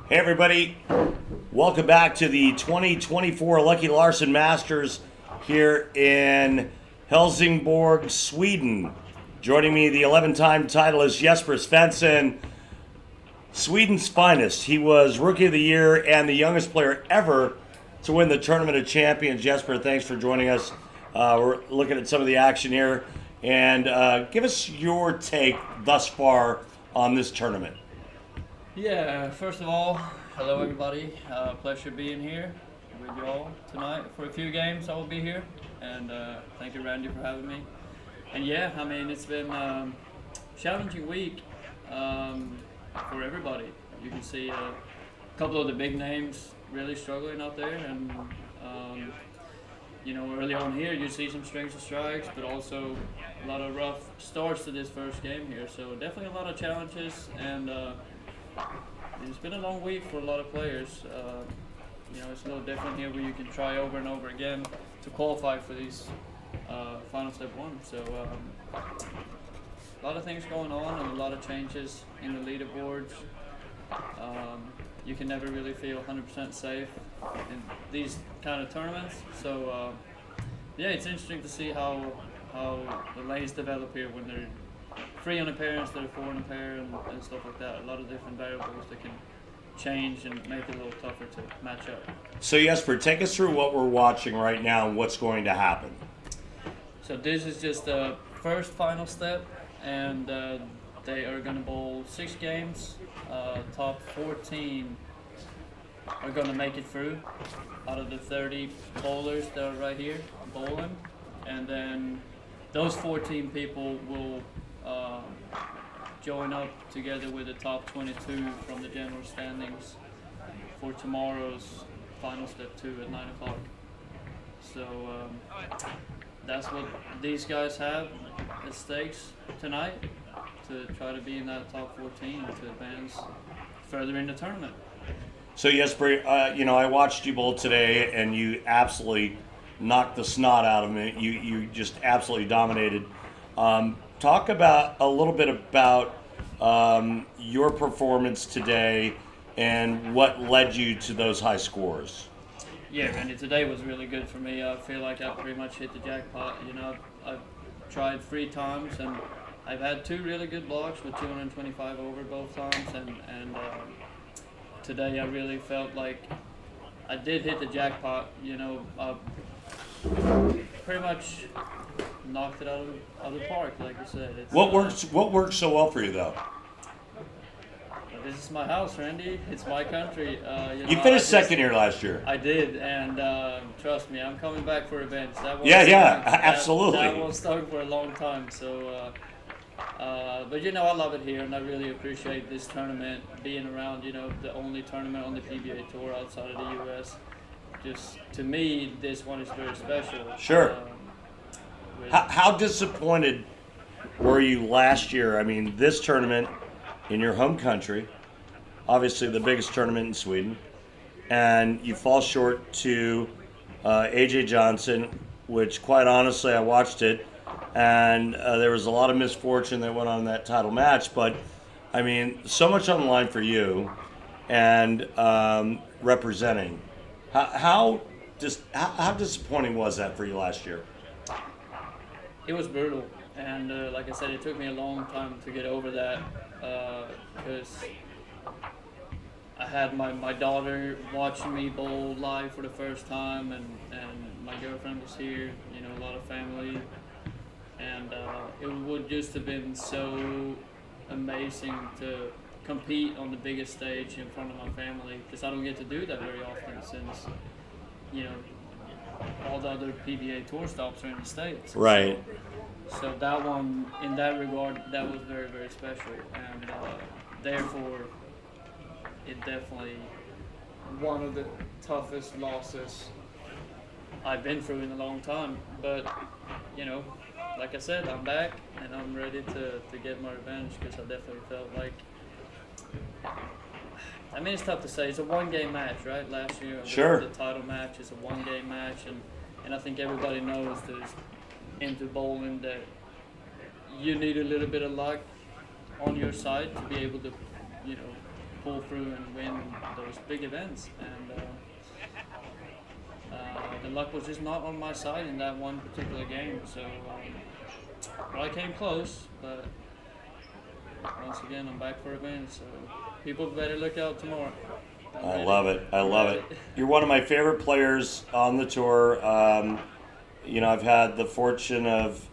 Hey everybody, welcome back to the 2024 Lucky Larsen Masters here in Helsingborg, Sweden. Joining me, the 11-time titleist Jesper Svensson, Sweden's finest. He was Rookie of the Year and the youngest player ever to win the Tournament of Champions. Jesper, thanks for joining us. We're looking at some of the action here, and give us your take thus far on this tournament. Yeah, first of all, hello everybody. Pleasure being here with you all tonight. For a few games I will be here, and thank you Randy for having me. And yeah, I mean, it's been a challenging week for everybody. You can see a couple of the big names really struggling out there, and you know, early on here you see some strings and strikes, but also a lot of rough starts to this first game here. So definitely a lot of challenges, and it's been a long week for a lot of players. You know, it's a little different here where you can try over and over again to qualify for these final step one. So a lot of things going on and a lot of changes in the leaderboards. You can never really feel 100% safe in these kind of tournaments. So yeah, it's interesting to see how the lanes develop here when they're 3 on a pair instead of 4 on a pair and stuff like that. A lot of different variables that can change and make it a little tougher to match up. So Jesper, take us through what we're watching right now and what's going to happen. So this is just the first final step, and they are going to bowl 6 games. Top 14 are going to make it through out of the 30 bowlers that are right here bowling, and then those 14 people will join up together with the top 22 from the general standings for tomorrow's final step 2 at 9 o'clock. So that's what these guys have at stakes tonight, to try to be in that top 14 to advance further in the tournament. So Jesper, you know, I watched you bowl today, and you absolutely knocked the snot out of me. You just absolutely dominated. Talk about a little bit about your performance today and what led you to those high scores. Yeah, Randy, today was really good for me. I feel like I pretty much hit the jackpot. You know, I've tried 3 times, and I've had 2 really good blocks with 225 over both times, and today I really felt like I did hit the jackpot. You know, pretty much knocked it out of the park, like you said. It's, What works so well for you though? This is my house, Randy. It's my country. You finished second here last year. I did, and trust me, I'm coming back for revenge. Absolutely. That won't start for a long time. So, but you know, I love it here, and I really appreciate this tournament, being around. You know, the only tournament on the PBA tour outside of the U.S. Just to me, this one is very special. Sure. How disappointed were you last year? I mean, this tournament in your home country, obviously the biggest tournament in Sweden, and you fall short to AJ Johnson, which quite honestly I watched it, and there was a lot of misfortune that went on in that title match, but I mean, so much on the line for you and representing. How disappointing was that for you last year? It was brutal, and like I said, it took me a long time to get over that, because I had my daughter watching me bowl live for the first time, and my girlfriend was here, you know, a lot of family, and it would just have been so amazing to compete on the biggest stage in front of my family, because I don't get to do that very often, since, you know, all the other PBA tour stops are in the States. Right. So that one, in that regard, that was very, very special, and therefore, it definitely one of the toughest losses I've been through in a long time. But, you know, like I said, I'm back, and I'm ready to get my revenge, because I definitely felt like, I mean, it's tough to say. It's a 1-game match, right? Last year, sure, the title match is a 1-game match, and I think everybody knows that into bowling that you need a little bit of luck on your side to be able to, you know, pull through and win those big events. And the luck was just not on my side in that one particular game. So well, I came close, but once again, I'm back for revenge. So people better look out tomorrow. I love it. I love it. You're one of my favorite players on the tour. I've had the fortune of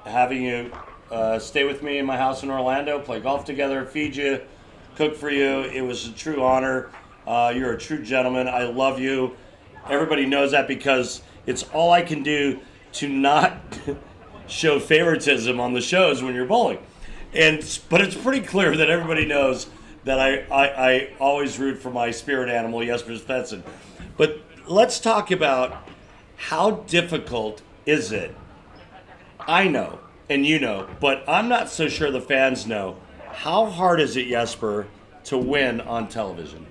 having you stay with me in my house in Orlando, play golf together, feed you, cook for you. It was a true honor. You're a true gentleman. I love you. Everybody knows that because it's all I can do to not show favoritism on the shows when you're bowling. But it's pretty clear that everybody knows that I always root for my spirit animal, Jesper Svensson. But let's talk about how difficult is it. I know, and you know, but I'm not so sure the fans know. How hard is it, Jesper, to win on television?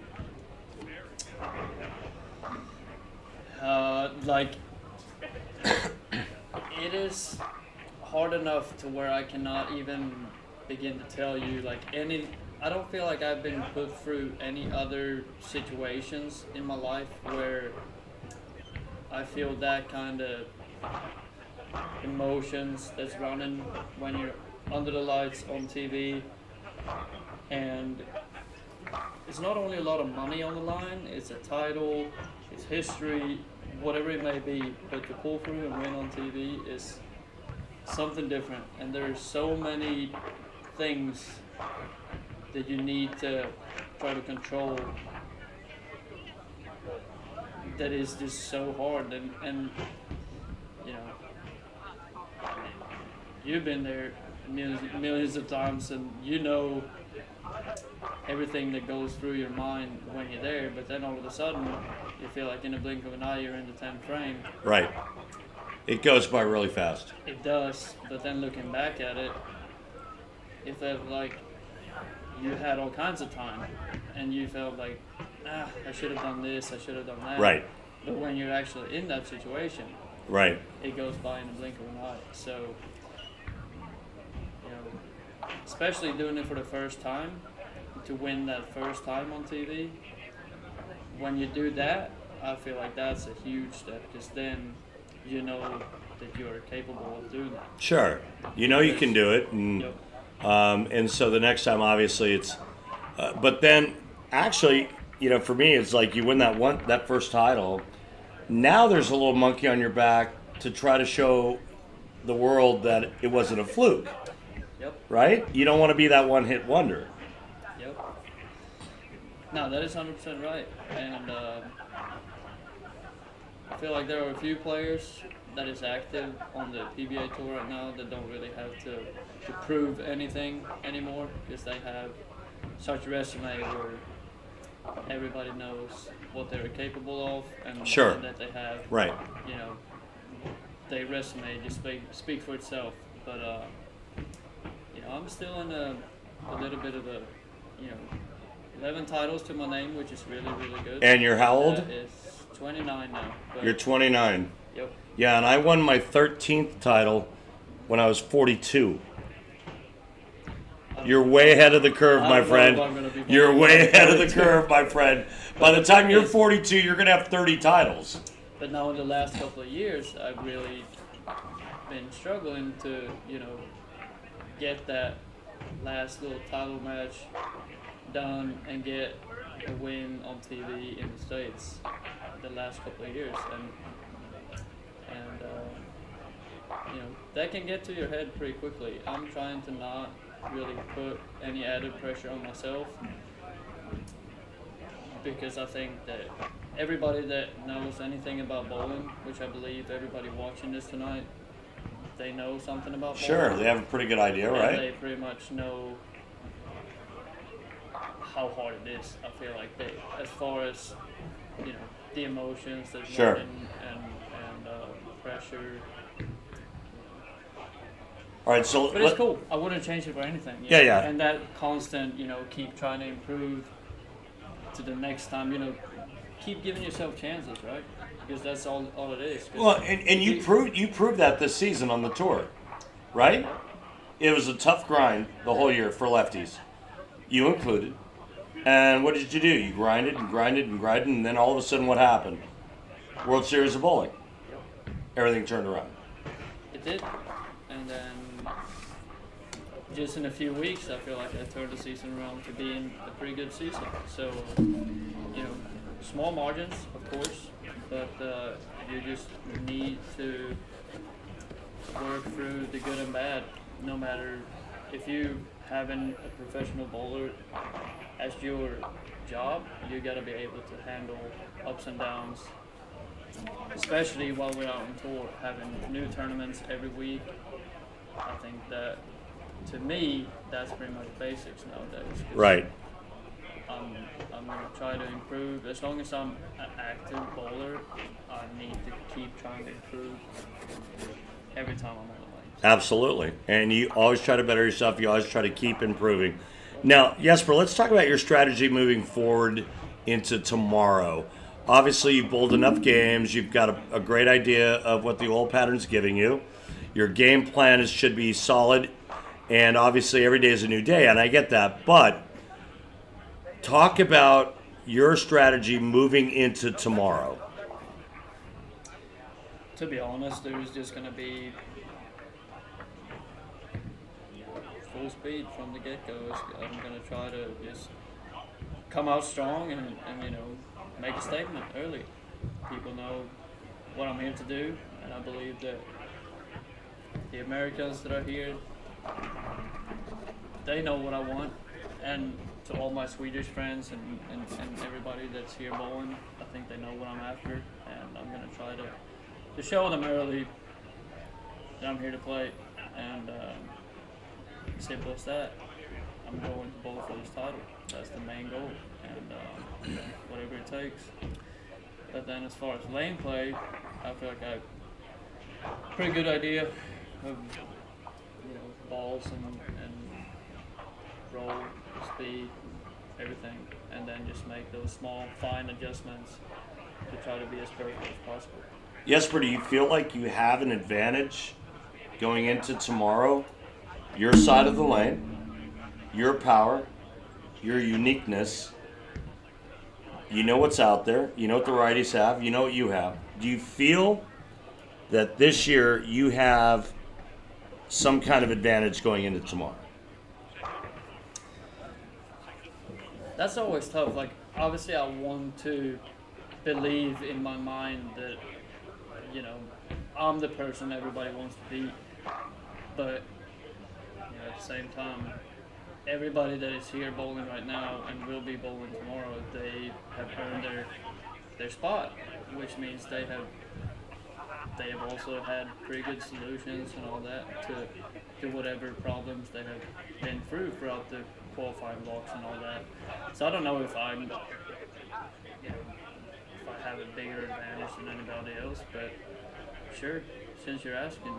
It is hard enough to where I cannot even begin to tell you, I don't feel like I've been put through any other situations in my life where I feel that kind of emotions that's running when you're under the lights on TV. And it's not only a lot of money on the line, it's a title, it's history, whatever it may be, but to pull through and win on TV is something different. And there's so many things that you need to try to control that is just so hard. And you've been there millions of times, and you know everything that goes through your mind when you're there, but then all of a sudden you feel like in a blink of an eye you're in the 10th frame. Right. It goes by really fast. It does, but then looking back at it, it felt like you had all kinds of time, and you felt like, I should have done this, I should have done that. Right. But when you're actually in that situation, right, it goes by in a blink of an eye. So, especially doing it for the first time, to win that first time on TV, when you do that, I feel like that's a huge step, because then you know that you're capable of doing that. Sure. You know you can do it, and Yep. And so the next time, obviously, it's. But then, actually, for me, it's like you win that first title. Now there's a little monkey on your back to try to show the world that it wasn't a fluke. Yep. Right? You don't want to be that one-hit wonder. Yep. No, that is 100% right, and I feel like there are a few players that is active on the PBA tour right now that don't really have to prove anything anymore, because they have such a resume where everybody knows what they're capable of, and Sure. that they have. Right. Their resume just speak for itself. But I'm still in a little bit of a 11 titles to my name, which is really, really good. And you're how old? It's 29 now. But You're 29. Yep. Yeah, and I won my 13th title when I was 42. You're way ahead of the curve, my friend. You're way ahead of the curve, my friend. By the time you're 42, you're going to have 30 titles. But now in the last couple of years, I've really been struggling to, get that last little title match done and get a win on TV in the States the last couple of years. And that can get to your head pretty quickly. I'm trying to not really put any added pressure on myself, because I think that everybody that knows anything about bowling, which I believe everybody watching this tonight, they know something about bowling. Sure, they have a pretty good idea, right? They pretty much know how hard it is. I feel like as far as the emotions, there's sure. and pressure. All right, so but it's cool. I wouldn't change it for anything. Yeah. And that constant, keep trying to improve to the next time. Keep giving yourself chances, right? Because that's all it is. Well, and you proved that this season on the tour, right? It was a tough grind the whole year for lefties, you included. And what did you do? You grinded and grinded and grinded, and then all of a sudden what happened? World Series of Bowling. Everything turned around. It did. And then just in a few weeks, I feel like I turned the season around to being a pretty good season. So, small margins, of course, but you just need to work through the good and bad. No matter if you having a professional bowler as your job, you got to be able to handle ups and downs, especially while we're out on tour, having new tournaments every week. I think that, to me, that's pretty much basics nowadays. Right. I'm going to try to improve. As long as I'm an active bowler, I need to keep trying to improve every time I'm on the lane. Absolutely. And you always try to better yourself. You always try to keep improving. Now, Jesper, let's talk about your strategy moving forward into tomorrow. Obviously, you've bowled enough games. You've got a great idea of what the oil pattern's giving you. Your game plan should be solid. And obviously, every day is a new day, and I get that. But talk about your strategy moving into tomorrow. To be honest, there's just going to be full speed from the get-go. I'm going to try to just come out strong and make a statement early. People know what I'm here to do, and I believe that the Americans that are here, they know what I want. And to all my Swedish friends and everybody that's here bowling, I think they know what I'm after, and I'm going to try to show them early that I'm here to play. And simple as that. I'm going to bowl for this title. That's the main goal, and whatever it takes. But then as far as lane play, I feel like I have a pretty good idea of balls and roll, speed, everything, and then just make those small, fine adjustments to try to be as perfect as possible. Jesper, do you feel like you have an advantage going into tomorrow? Your side of the lane, your power, your uniqueness. You know what's out there. You know what the righties have. You know what you have. Do you feel that this year you have some kind of advantage going into tomorrow? That's always tough. Like, obviously I want to believe in my mind that, I'm the person everybody wants to be. But, at the same time, everybody that is here bowling right now and will be bowling tomorrow, they have earned their spot, which means they have also had pretty good solutions and all that to whatever problems they have been through throughout the qualifying blocks and all that. So I don't know if I have a bigger advantage than anybody else, but sure, since you're asking,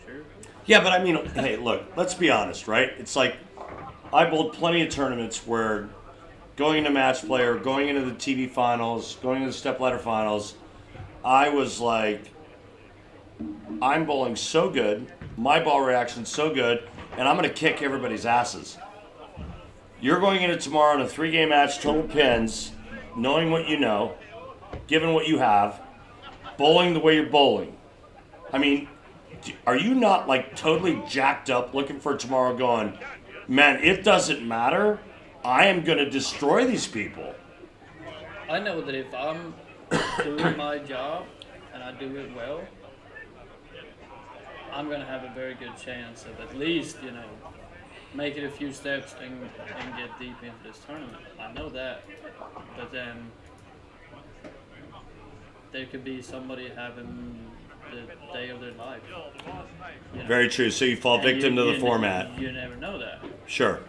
sure. Yeah, but I mean, hey, look, let's be honest, right? It's like I bowled plenty of tournaments where going into match play or going into the TV finals, going into the step ladder finals, I was like, I'm bowling so good, my ball reaction's so good, and I'm going to kick everybody's asses. You're going into tomorrow in a 3-game match, total pins, knowing what you know, given what you have, bowling the way you're bowling. I mean, are you not like totally jacked up looking for tomorrow going, man, it doesn't matter. I am going to destroy these people. I know that if I'm doing my job and I do it well, I'm going to have a very good chance of at least, make it a few steps and get deep into this tournament. I know that. But then there could be somebody having the day of their life. Very true. So you fall victim to the format. You never know that. Sure.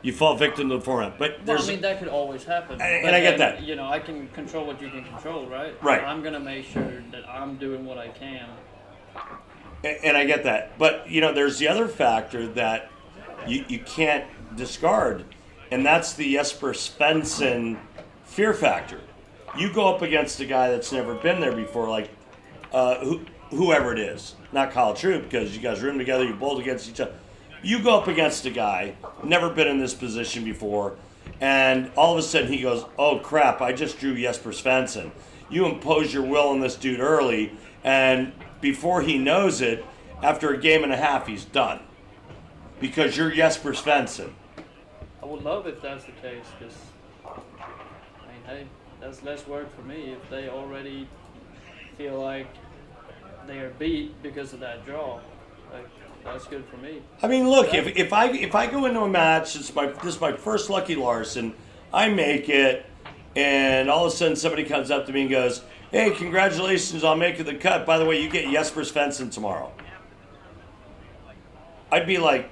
You fall victim to the format. But there's, that could always happen. And I get that. I can control what you can control, right? Right. I'm going to make sure that I'm doing what I can. And I get that. But, there's the other factor that you can't discard, and that's the Jesper Svensson fear factor. You go up against a guy that's never been there before, like whoever it is. Not Kyle Troop, because you guys room together, you bowled against each other. You go up against a guy, never been in this position before, And all of a sudden he goes, oh crap, I just drew Jesper Svensson. You impose your will on this dude early, and before he knows it, after a game and a half, he's done. Because you're Jesper Svensson. I would love if that's the case, because, I mean, hey, that's less work for me if they already feel like they are beat because of that draw. Like, that's good for me. I mean, look, if I go into a match, this is my first Lucky Larsen, I make it, and all of a sudden somebody comes up to me and goes, hey, congratulations on making the cut. By the way, you get Jesper Svensson tomorrow. I'd be like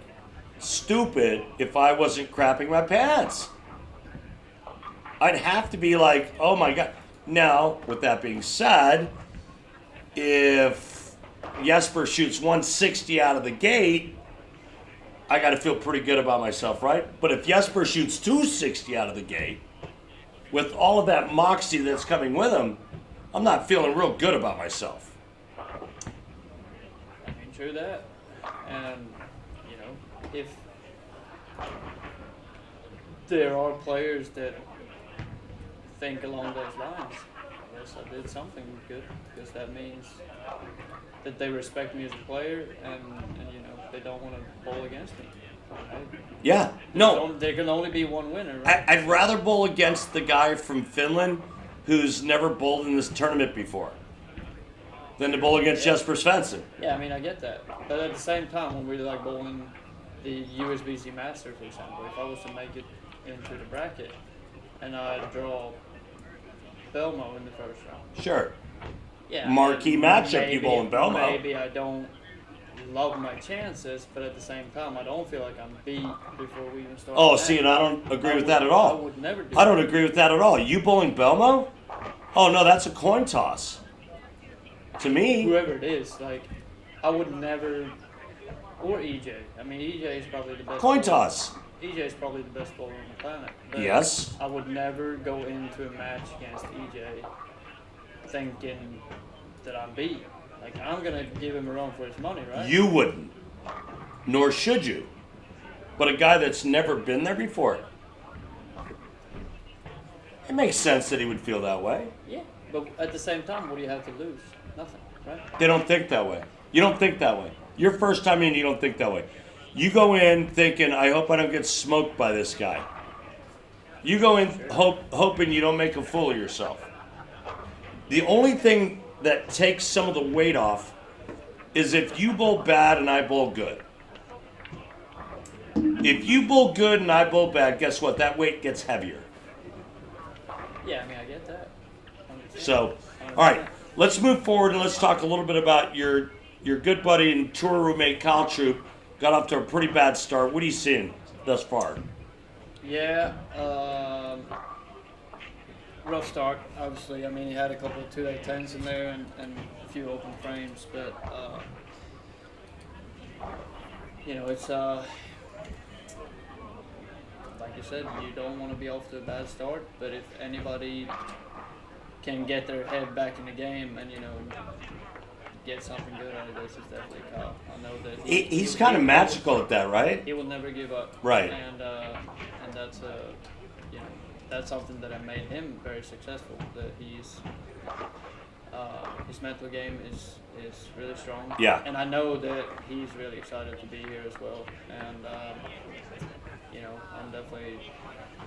stupid if I wasn't crapping my pants. I'd have to be like, oh my God. Now, with that being said, if Jesper shoots 160 out of the gate, I got to feel pretty good about myself, right? But if Jesper shoots 260 out of the gate, with all of that moxie that's coming with him, I'm not feeling real good about myself. I mean, true that. And, you know, if there are players that think along those lines, I guess I did something good, because that means that they respect me as a player, and you know, they don't want to bowl against me. Right? Yeah, no. There can only be one winner, right? I'd rather bowl against the guy from Finland who's never bowled in this tournament before than to bowl against Jesper Svensson. Yeah, I mean, I get that. But at the same time, when we're like bowling the USBC Master, for example, if I was to make it into the bracket and I draw Belmo in the first round. Sure. Yeah. Marquee matchup, you bowl in Belmo. Maybe I don't love my chances, but at the same time, I don't feel like I'm beat before we even start. Oh, see, and I don't agree with that at all. I would never do I don't agree with that at all. You bowling Belmo? Oh, no, that's a coin toss. To me. Whoever it is, like, I would never, or EJ. I mean, EJ is probably the best. Coin toss. EJ is probably the best bowler on the planet. But Yes. I would never go into a match against EJ thinking that I'm beat. Like, I'm going to give him a run for his money, right? You wouldn't. Nor should you. But a guy that's never been there before. It makes sense that he would feel that way. Yeah, but at the same time, what do you have to lose? Nothing, right? They don't think that way. You don't think that way. Your first time in, you don't think that way. You go in thinking, I hope I don't get smoked by this guy. You go in hoping you don't make a fool of yourself. The only thing that takes some of the weight off is if you bowl bad and I bowl good. If you bowl good and I bowl bad, guess what? That weight gets heavier. Yeah, I mean, I get that. 100%. So, all right, let's move forward and let's talk a little bit about your good buddy and tour roommate Kyle Troop. Got off to a pretty bad start. What are you seeing thus far? Yeah, rough start, obviously. I mean, he had a couple of 2-8-10s in there and a few open frames, but, you know, it's, like you said, you don't want to be off to a bad start, but if anybody can get their head back in the game and, you know, get something good out of this, it's definitely Kyle. I know that He's kind of magical at that, right? he will never give up. Right. And that's you know, that's something that made him very successful. That his mental game is really strong. Yeah. And I know that he's really excited to be here as well. And you know, I'm definitely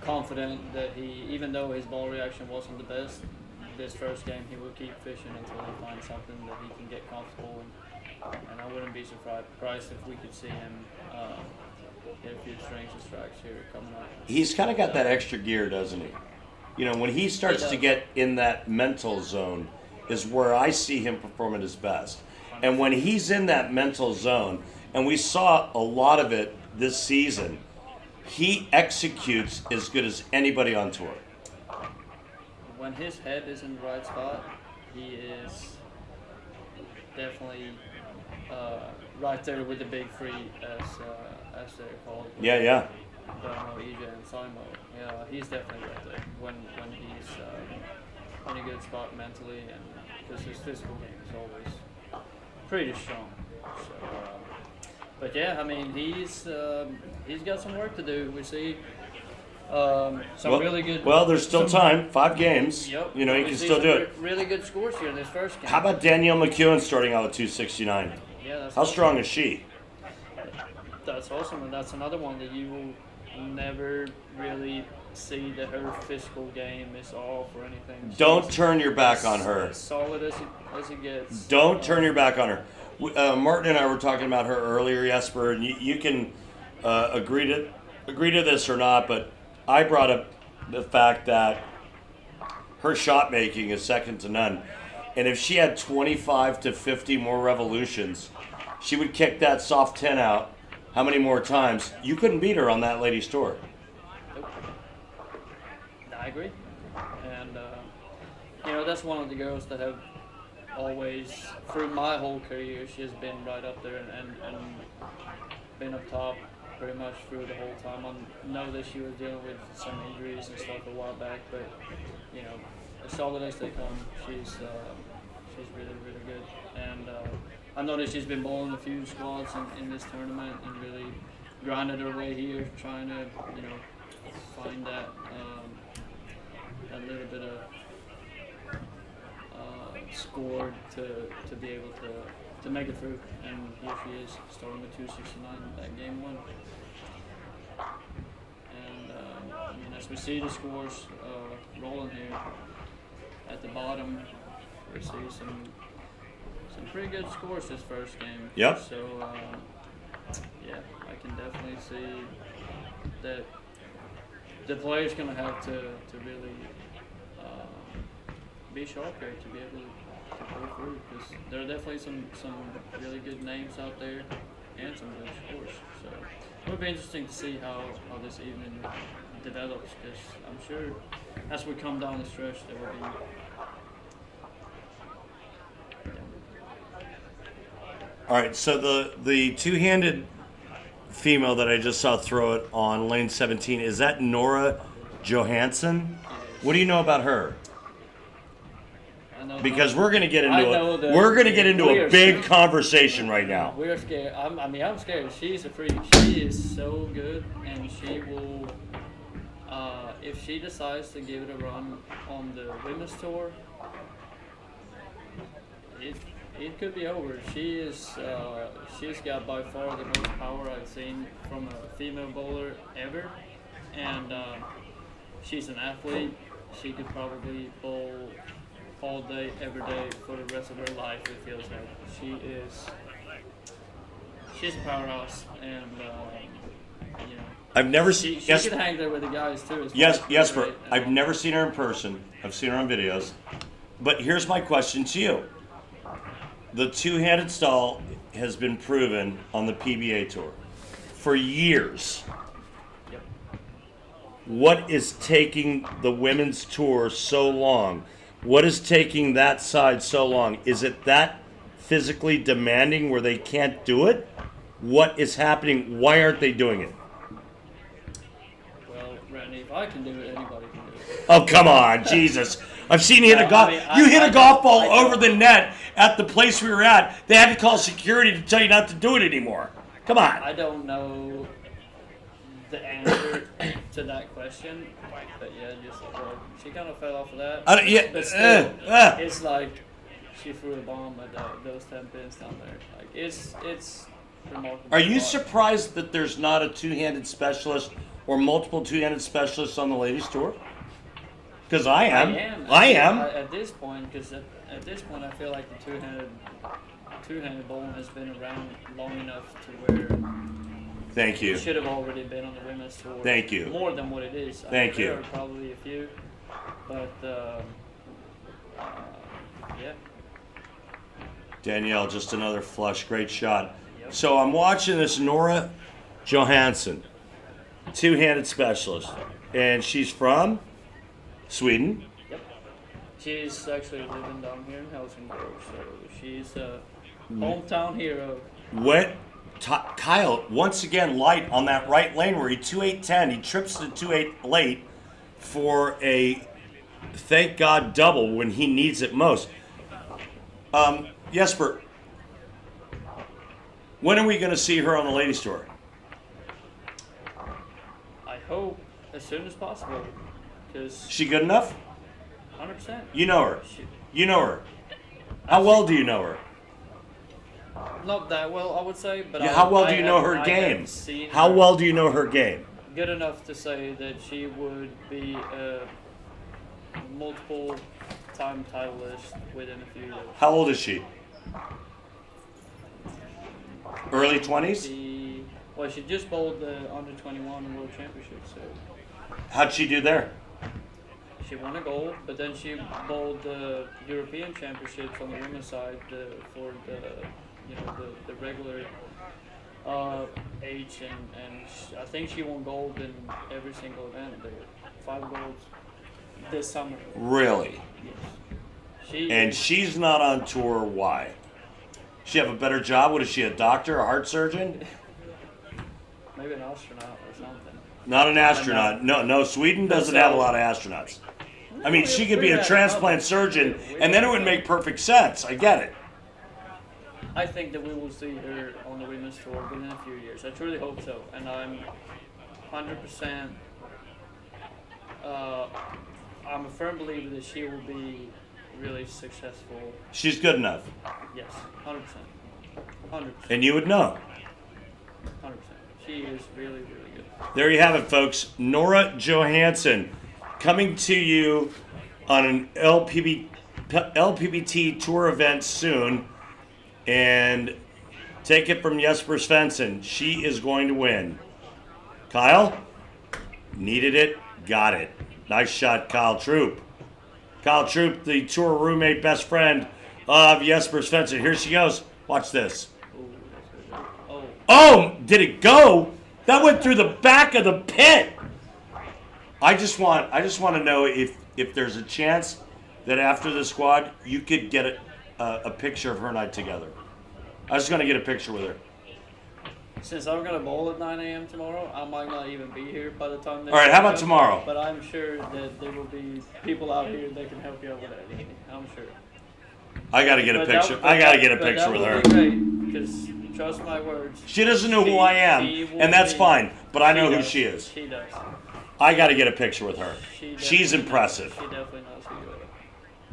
confident that even though his ball reaction wasn't the best, this first game he will keep fishing until he finds something that he can get comfortable in. And I wouldn't be surprised if we could see him get a few strings and strikes here coming up. He's kind of got that extra gear, doesn't he? You know, when he starts to get in that mental zone is where I see him perform at his best. And when he's in that mental zone, and we saw a lot of it this season, he executes as good as anybody on tour. When his head is in the right spot, he is definitely right there with the big three, as they're called. Yeah. Belmo, EJ, and Simo. Yeah, he's definitely right there when he's in a good spot mentally, and because his physical game is always pretty strong. So, but yeah, I mean, he's got some work to do. We see Some really good. Well, there's still time. 5 games. Yep. You know, you We can see still some do it. Really good scores here in this first game. How about Danielle McEwen starting out with 269? Yeah, that's How awesome. strong is she? That's awesome, and that's another one that you will never really see that her physical game is off or anything. Don't She's turn your back on her. as solid as it gets. Don't turn your back on her. Martin and I were talking about her earlier, Jesper, and you can agree to this or not, but I brought up the fact that her shot making is second to none. And if she had 25 to 50 more revolutions, she would kick that soft 10 out how many more times? You couldn't beat her on that ladies tour. Nope. I agree. And, that's one of the girls that have always, through my whole career, she has been right up there and been up top pretty much through the whole time. I know that she was dealing with some injuries and stuff a while back, but, as solid as they come, she's really, really good. And I know that she's been bowling a few squads in this tournament and really grinded her way here, trying to, find that little bit of score to be able to make it through. And here she is, starting with 269 that game 1. And as we see the scores rolling here at the bottom, we see some pretty good scores this first game. Yep. So, I can definitely see that the player's going to have to really be sharp here to be able to go through, because there are definitely some really good names out there and some good scores. So it'll be interesting to see how this evening develops, because I'm sure as we come down the stretch there will be. All right, so the two-handed female that I just saw throw it on lane 17, is that Nora Johansson? What do you know about her? Because we're gonna get into a big conversation right now. We're scared. I'm scared. She's a freak. She is so good, and she will. If she decides to give it a run on the women's tour, it could be over. She's got by far the most power I've seen from a female bowler ever, and she's an athlete. She could probably bowl all day, every day, for the rest of her life, it feels like. She's a powerhouse, and I've never she seen. could hang there with the guys too. Yes, Jesper. I've never seen her in person. I've seen her on videos. But here's my question to you: the two-handed stall has been proven on the PBA tour for years. Yep. What is taking the women's tour so long? What is taking that side so long? Is it that physically demanding where they can't do it? What is happening? Why aren't they doing it? Well, Randy, if I can do it, anybody can do it. Oh, come on, Jesus. I've seen you hit a golf. You hit a golf ball over the net at the place we were at. They had to call security to tell you not to do it anymore. Come on. I don't know the answer to that question, but she kind of fell off of that. But still, it's like she threw a bomb at those 10 pins down there. Like it's remarkable. Are you surprised that there's not a two-handed specialist or multiple two-handed specialists on the ladies tour? Because I am. I am. At this point, because at this point, I feel like the two-handed bowling has been around long enough to where. Thank you. It should have already been on the women's tour. Thank you. More than what it is. Thank you. There are probably a few, but yeah. Danielle, just another flush. Great shot. Yep. So I'm watching this Nora Johansson, two-handed specialist, and she's from Sweden. Yep. She's actually living down here in Helsingborg, so she's a hometown hero. Kyle, once again, light on that right lane where he 2-8-10. He trips to 2-8 late for a, thank God, double when he needs it most. Jesper, when are we going to see her on the ladies tour? I hope as soon as possible. Because She good enough? 100%. You know her. You know her. How well do you know her? Not that well, I would say, but Yeah, how well do you know her I game? have seen How her well do you know her game? good enough to say that she would be a multiple time titleist within a few years. How old is she? Early 20s? She just bowled the under 21 World Championship, so How'd she do there? she won a gold, but then she bowled the European Championships on the women's side for the regular age, and I think she won gold in every single event. There were 5 golds this summer. Really? Yes. She's not on tour. Why? She have a better job? What is she, a doctor, a heart surgeon? Maybe an astronaut or something. Not an astronaut. No, Sweden doesn't have a lot of astronauts. I mean, she could be a transplant surgeon, and then it would make perfect sense. I get it. I think that we will see her on the women's tour within a few years. I truly hope so, and I'm 100%. I'm a firm believer that she will be really successful. She's good enough. Yes, 100%. 100%. And you would know. 100%. She is really, really good. There you have it, folks. Nora Johansson coming to you on an LPBT tour event soon. And take it from Jesper Svensson. She is going to win. Kyle? Needed it, got it. Nice shot, Kyle Troop. Kyle Troop, the tour roommate, best friend of Jesper Svensson. Here she goes. Watch this. Oh, did it go? That went through the back of the pit. I just want to know if there's a chance that after the squad you could get a picture of her and I together. I was going to get a picture with her. Since I'm going to bowl at 9 a.m. tomorrow, I might not even be here by the time. All right, how about tomorrow? But I'm sure that there will be people out here that can help you out with that. I'm sure. I got to get a picture. I got to get a picture with her. That would be great, because trust my words. She doesn't know who I am, and that's fine. But I know who she is. She does. I got to get a picture with her. She's impressive. She definitely knows who you are.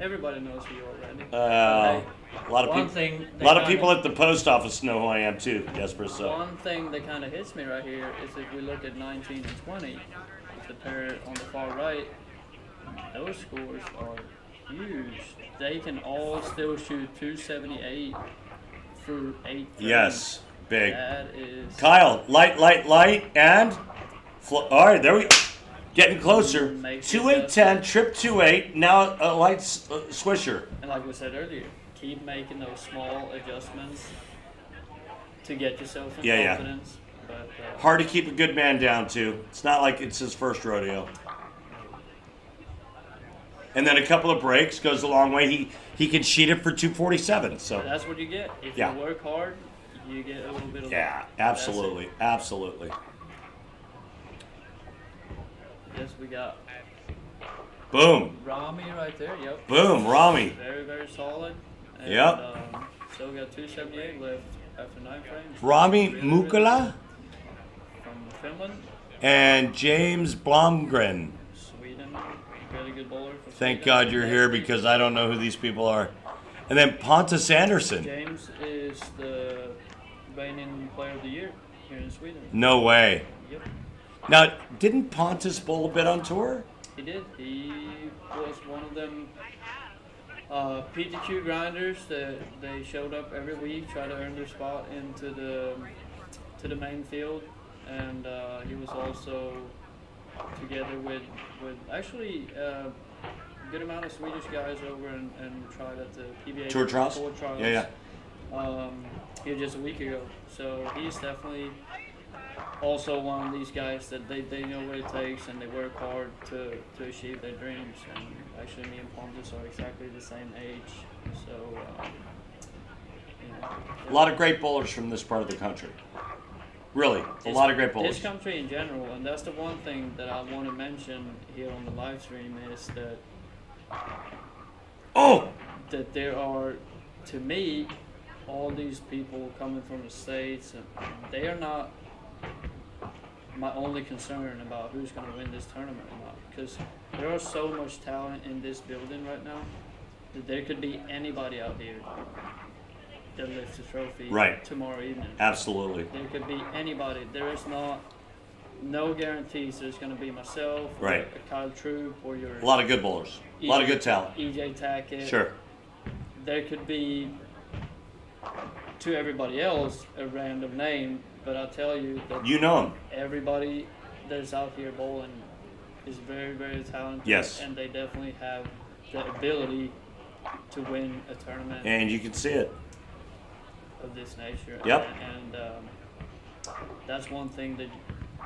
Everybody knows who you are, Randy. A lot of people at the post office know who I am too, Jesper. So one thing that kind of hits me right here is if we look at 19 and 20, the pair on the far right, those scores are huge. They can all still shoot 278 through 8. Yes, big. That is. Kyle, light, and all right, there we go. Getting closer. 2-8-10, trip 2-8. Now a light swisher. And like we said earlier, keep making those small adjustments to get yourself in confidence. But, hard to keep a good man down too. It's not like it's his first rodeo. And then a couple of breaks goes a long way. He can sheet it for 247. So that's what you get. If you work hard, you get a little bit of luck. Absolutely. Yes, we got. Boom. Rami right there. Yep. Boom, Rami. Very, very solid. And, still got 278 left after 9 frames. Rami Mukala from Finland. And James Blomgren. Sweden. Really good bowler. Thank God you're here because I don't know who these people are. And then Pontus Anderson. James is the reigning player of the year here in Sweden. No way. Yep. Now, didn't Pontus bowl a bit on tour? He did. He was one of them PTQ grinders that they showed up every week, try to earn their spot into the main field, and he was also together with actually a good amount of Swedish guys over and tried at the PBA Tour trials. Yeah. Here just a week ago, so he's definitely also one of these guys that they know what it takes and they work hard to achieve their dreams. And actually, me and Pontus are exactly the same age, so a lot of great bowlers from this part of the country. Really, a lot of great bowlers. This country in general, and that's the one thing that I want to mention here on the live stream is that that there are, to me, all these people coming from the States, and they are not my only concern about who's going to win this tournament or not, because there are so much talent in this building right now that there could be anybody out here that lifts the trophy tomorrow evening. Absolutely. There could be anybody. There is no guarantees there's going to be myself, or a Kyle Troop, or your a lot of good bowlers, a lot of good talent. EJ Tackett. Sure. There could be, to everybody else, a random name, but I'll tell you that you know them. Everybody that's out here bowling is very, very talented. Yes. And they definitely have the ability to win a tournament. And you can see it. Of this nature. Yep. And that's one thing that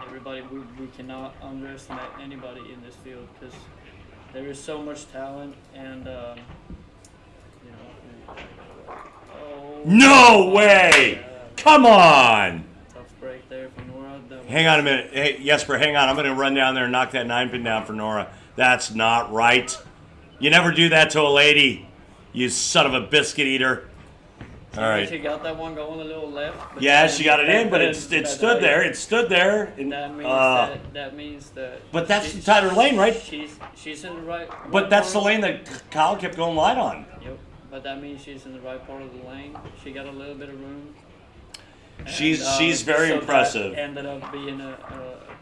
everybody, we cannot underestimate anybody in this field, because there is so much talent, and no way! Come on! Tough break there for Nora. Hang on a minute. Hey, Jesper, hang on. I'm going to run down there and knock that 9-pin down for Nora. That's not right. You never do that to a lady, you son of a biscuit eater. All right. She got that one going a little left. Yeah, she got it in, but it stood there. It stood there. And, that means that. But that's the tighter lane, right? She's in the right. But that's the lane that Kyle kept going light on. Yep. But that means she's in the right part of the lane. She got a little bit of room. And, she's very impressive. That ended up being a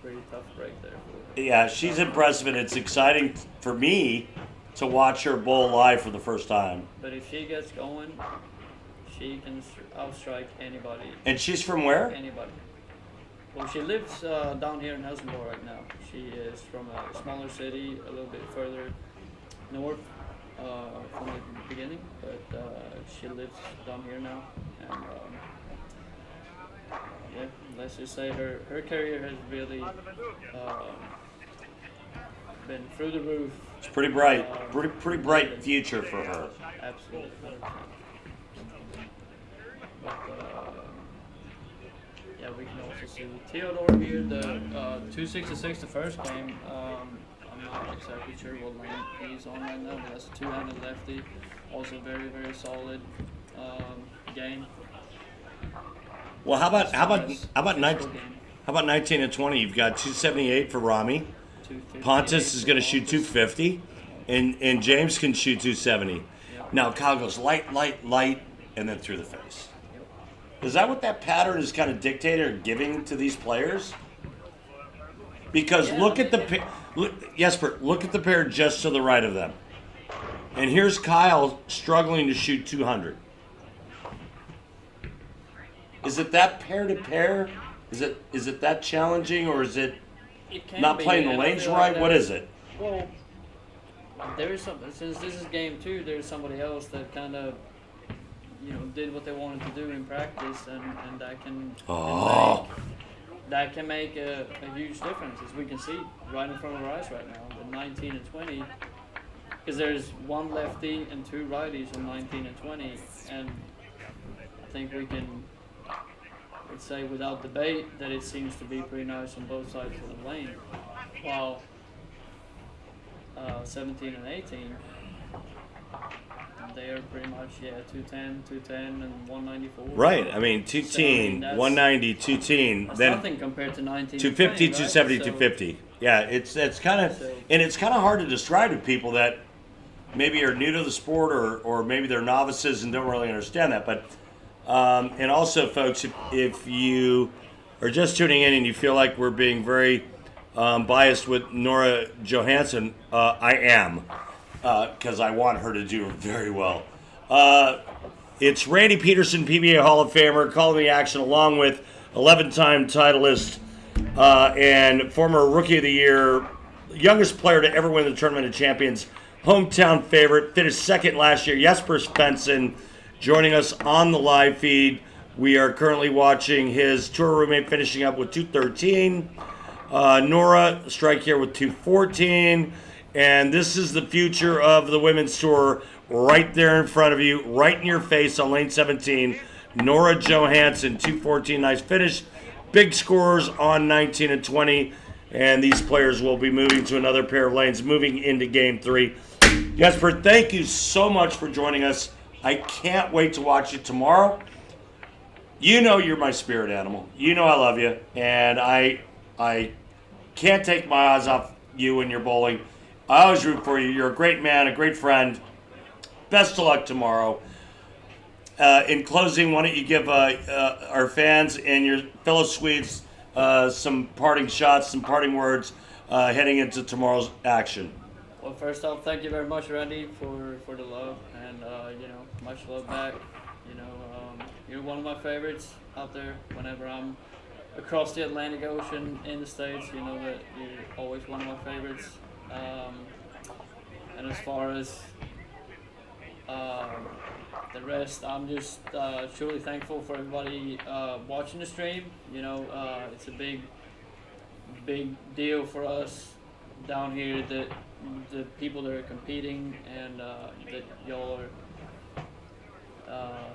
pretty tough break there. Yeah, she's impressive, and it's exciting for me to watch her bowl live for the first time. But if she gets going, she can outstrike anybody. And she's from where? Anybody. Well, she lives down here in Helsingborg right now. She is from a smaller city, a little bit further north from the beginning, but she lives down here now. And yeah, let's just say her career has really been through the roof. It's pretty bright, pretty bright future for her. Absolutely. But, yeah, we can also see Theodore here, the 266 the first game. I'm not exactly sure what lane he's on right now, but that's a two-handed lefty. Also very, very solid game. Well, how about 19 and 20? You've got 278 for Rami. Pontus is going to shoot 250, and James can shoot 270. Yep. Now Kyle goes light, and then through the face. Yep. Is that what that pattern is kind of dictated or giving to these players? Because look at Jesper, look at the pair just to the right of them, and here's Kyle struggling to shoot 200. Is it that pair to pair? Is it that challenging, or is it not playing the lanes right? What is it? Well, there is something. Since this is game 2, there's somebody else that kind of, did what they wanted to do in practice, and that can make a huge difference, as we can see right in front of our eyes right now, the 19 and 20. Because there's one lefty and two righties in 19 and 20, and I think we can. I'd say without debate that it seems to be pretty nice on both sides of the lane, while 17 and 18, they are pretty much 210 and 194. Right. I mean 210, 190, 210. That's then nothing compared to 19. 250, 20, 270, right? 250. Yeah, it's kind of and it's kind of hard to describe to people that maybe are new to the sport or maybe they're novices and don't really understand that, but. And also, folks, if you are just tuning in and you feel like we're being very biased with Nora Johansson, I am, because I want her to do very well. It's Randy Peterson, PBA Hall of Famer, calling the action along with 11-time titleist and former Rookie of the Year, youngest player to ever win the Tournament of Champions, hometown favorite, finished second last year, Jesper Svensson. Joining us on the live feed, we are currently watching his tour roommate finishing up with 213. Nora strike here with 214. And this is the future of the women's tour right there in front of you, right in your face on lane 17. Nora Johansson, 214, nice finish. Big scores on 19 and 20. And these players will be moving to another pair of lanes, moving into game 3. Jesper, thank you so much for joining us. I can't wait to watch it tomorrow. You know you're my spirit animal. You know I love you. And I I can't take my eyes off you and your bowling. I always root for you. You're a great man, a great friend. Best of luck tomorrow. In closing, why don't you give our fans and your fellow Swedes some parting shots, some parting words heading into tomorrow's action? Well, first off, thank you very much, Randy, for the love, and much love back. You're one of my favorites out there. Whenever I'm across the Atlantic Ocean in the States, you know that you're always one of my favorites. And as far as the rest, I'm just truly thankful for everybody watching the stream. It's a big deal for us down here that the people that are competing and that y'all are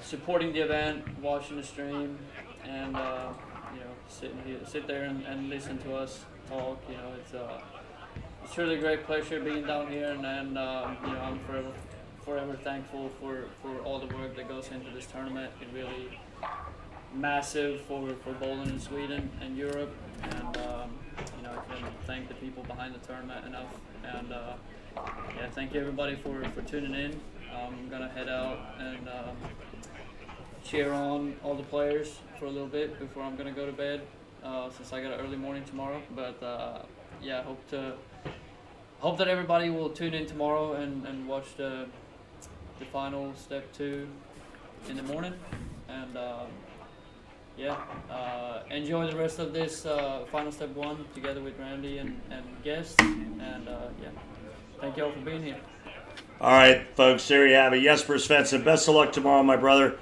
supporting the event, watching the stream, and sit there and listen to us talk. It's really a great pleasure being down here, and I'm forever thankful for all the work that goes into this tournament. It really massive for bowling in Sweden and Europe, and I can thank the people behind the tournament enough. And thank you everybody for tuning in. I'm gonna head out and cheer on all the players for a little bit before I'm gonna go to bed, since I got an early morning tomorrow. But hope that everybody will tune in tomorrow and watch the final step 2 in the morning. And enjoy the rest of this final step 1 together with Randy and guests. And thank you all for being here. All right, folks, there you have it. Jesper Svensson, best of luck tomorrow, my brother.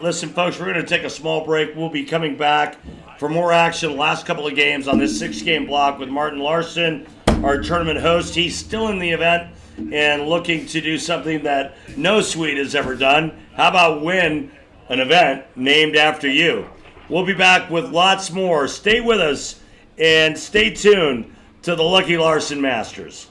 Listen, folks, we're going to take a small break. We'll be coming back for more action the last couple of games on this 6-game block with Martin Larsen, our tournament host. He's still in the event and looking to do something that no Swede has ever done. How about win an event named after you? We'll be back with lots more. Stay with us and stay tuned to the Lucky Larsen Masters.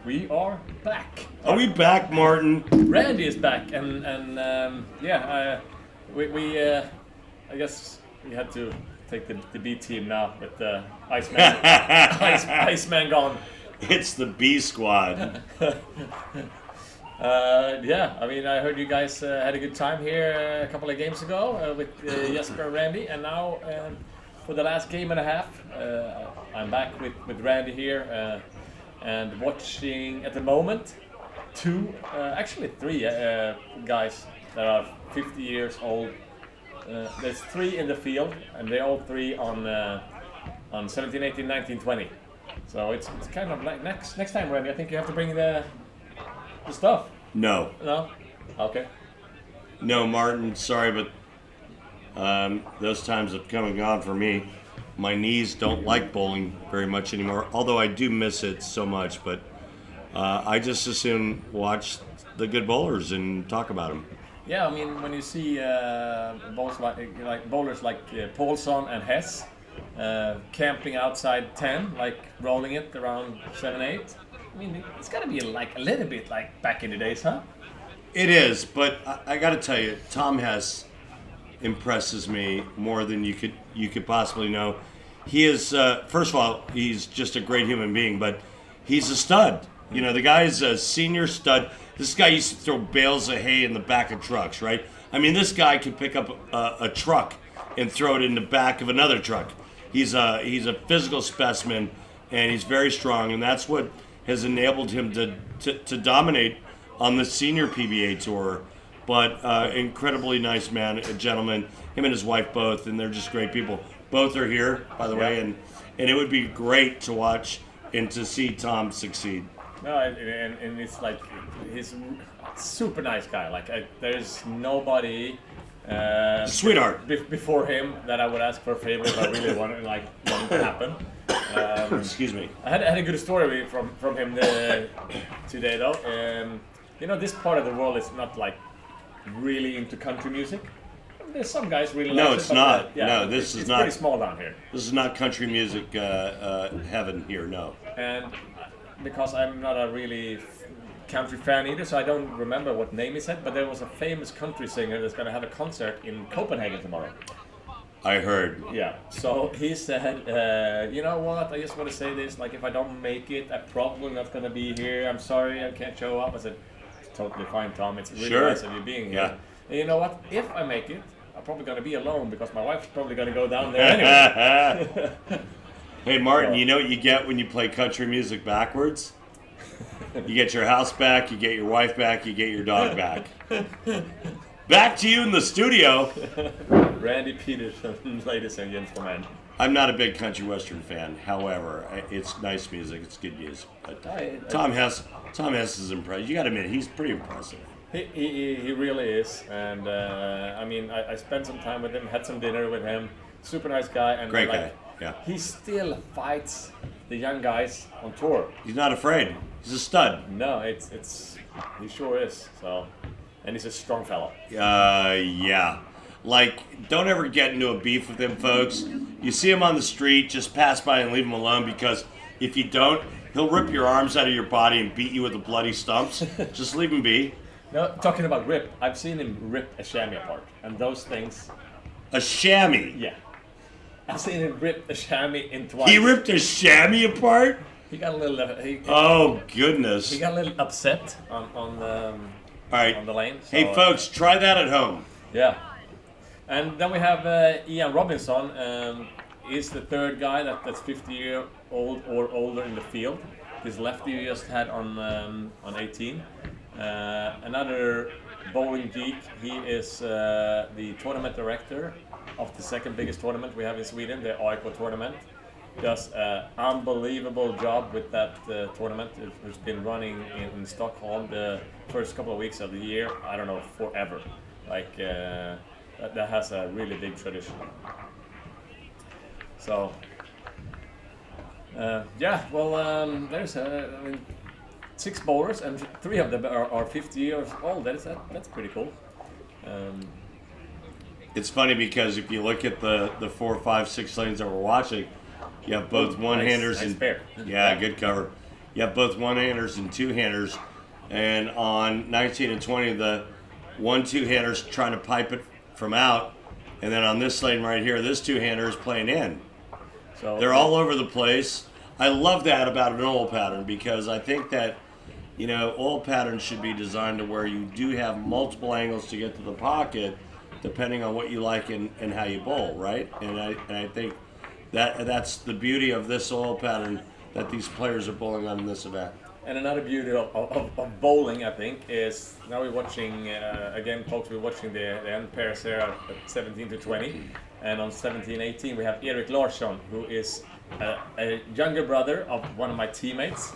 We are back. Are we back, Martin? Randy is back, and yeah, I guess we had to take the B team now with the Iceman, Iceman gone. It's the B squad. Yeah, I mean, I heard you guys had a good time here a couple of games ago with Jesper and Randy, and now for the last game and a half, I'm back with Randy here and watching at the moment actually three guys that are 50 years old. There's three in the field, and they're all three on 17, 18, 19, 20. So it's kind of like next time, Randy. I think you have to bring the stuff. No. No? Okay. No, Martin, sorry, but those times have come and gone for me. My knees don't like bowling very much anymore, although I do miss it so much, but I just as soon watch the good bowlers and talk about them. Yeah, I mean, when you see bowlers like Paulson and Hess camping outside 10, like rolling it around 7, 8, I mean, it's got to be like a little bit like back in the days, huh? It is, but I got to tell you, Tom Hess impresses me more than you could possibly know. He is first of all, he's just a great human being, but he's a stud. You know, the guy's a senior stud. This guy used to throw bales of hay in the back of trucks, right? I mean, this guy could pick up a truck and throw it in the back of another truck. He's a physical specimen, and he's very strong, and that's what has enabled him to dominate on the senior PBA tour. But incredibly nice man, a gentleman, him and his wife both, and they're just great people. Both are here, by the way, and it would be great to watch and to see Tom succeed. No, and it's like he's a super nice guy. Like there's nobody sweetheart before him that I would ask for a favor if I really wanted to happen. Excuse me. I had a good story from him today though. You know, this part of the world is not like really into country music. There's some guys really like it. No, it's not. Yeah, no, this is not. It's pretty small down here. This is not country music heaven here. No. And because I'm not a really country fan either, so I don't remember what name he said. But there was a famous country singer that's going to have a concert in Copenhagen tomorrow. I heard. Yeah. So he said, you know what? I just want to say this. Like, if I don't make it, I'm probably not going to be here. I'm sorry, I can't show up. I said, it's totally fine, Tom. It's really nice of you being here. Yeah. And you know what? If I make it, I'm probably going to be alone because my wife's probably going to go down there anyway. Hey, Martin, you know what you get when you play country music backwards? You get your house back, you get your wife back, you get your dog back. Back to you in the studio. Randy Peterson, ladies and gentlemen. I'm not a big country western fan. However, it's nice music. It's good music. But Tom Hess is impressive. You got to admit, he's pretty impressive. He really is. And I mean, I spent some time with him, had some dinner with him. Super nice guy. And great guy. Yeah. He still fights the young guys on tour. He's not afraid. He's a stud. No, he sure is. So, and he's a strong fellow. Yeah. Like, don't ever get into a beef with him, folks. You see him on the street, just pass by and leave him alone, because if you don't, he'll rip your arms out of your body and beat you with the bloody stumps. Just leave him be. No, talking about rip, I've seen him rip a chamois apart, and those things. A chamois? Yeah. I've seen him rip a chamois in twice. He ripped a chamois apart? He got a little. Oh goodness! He got a little upset on the. All right. On the lane. So, hey folks, try that at home. Yeah. And then we have Ian Robinson. He's the third guy that's 50 years old or older in the field. His lefty you just had on 18. Another bowling geek. He is the tournament director of the second biggest tournament we have in Sweden, the AIK tournament. does an unbelievable job with that tournament. It's been running in Stockholm the first couple of weeks of the year. I don't know, forever. Like that has a really big tradition. So yeah, well, there's I mean, 6 bowlers and 3 of them are 50 years old. That's pretty cool. It's funny because if you look at the 4, 5, 6 lanes that we're watching, you have both one-handers nice and pair. yeah, good cover. You have both one-handers and two-handers, and on 19 and 20, the 1-2-handers trying to pipe it from out, and then on this lane right here, this two-hander is playing in. So They're all over the place. I love that about an oil pattern because I think that, you know, oil patterns should be designed to where you do have multiple angles to get to the pocket, depending on what you like and how you bowl, right? And I think that's the beauty of this oil pattern that these players are bowling on in this event. And another beauty of bowling, I think, is now we're watching, again, folks, we're watching the end pairs here at 17 to 20. And on 17-18, we have Lucky Larsen, who is a younger brother of one of my teammates.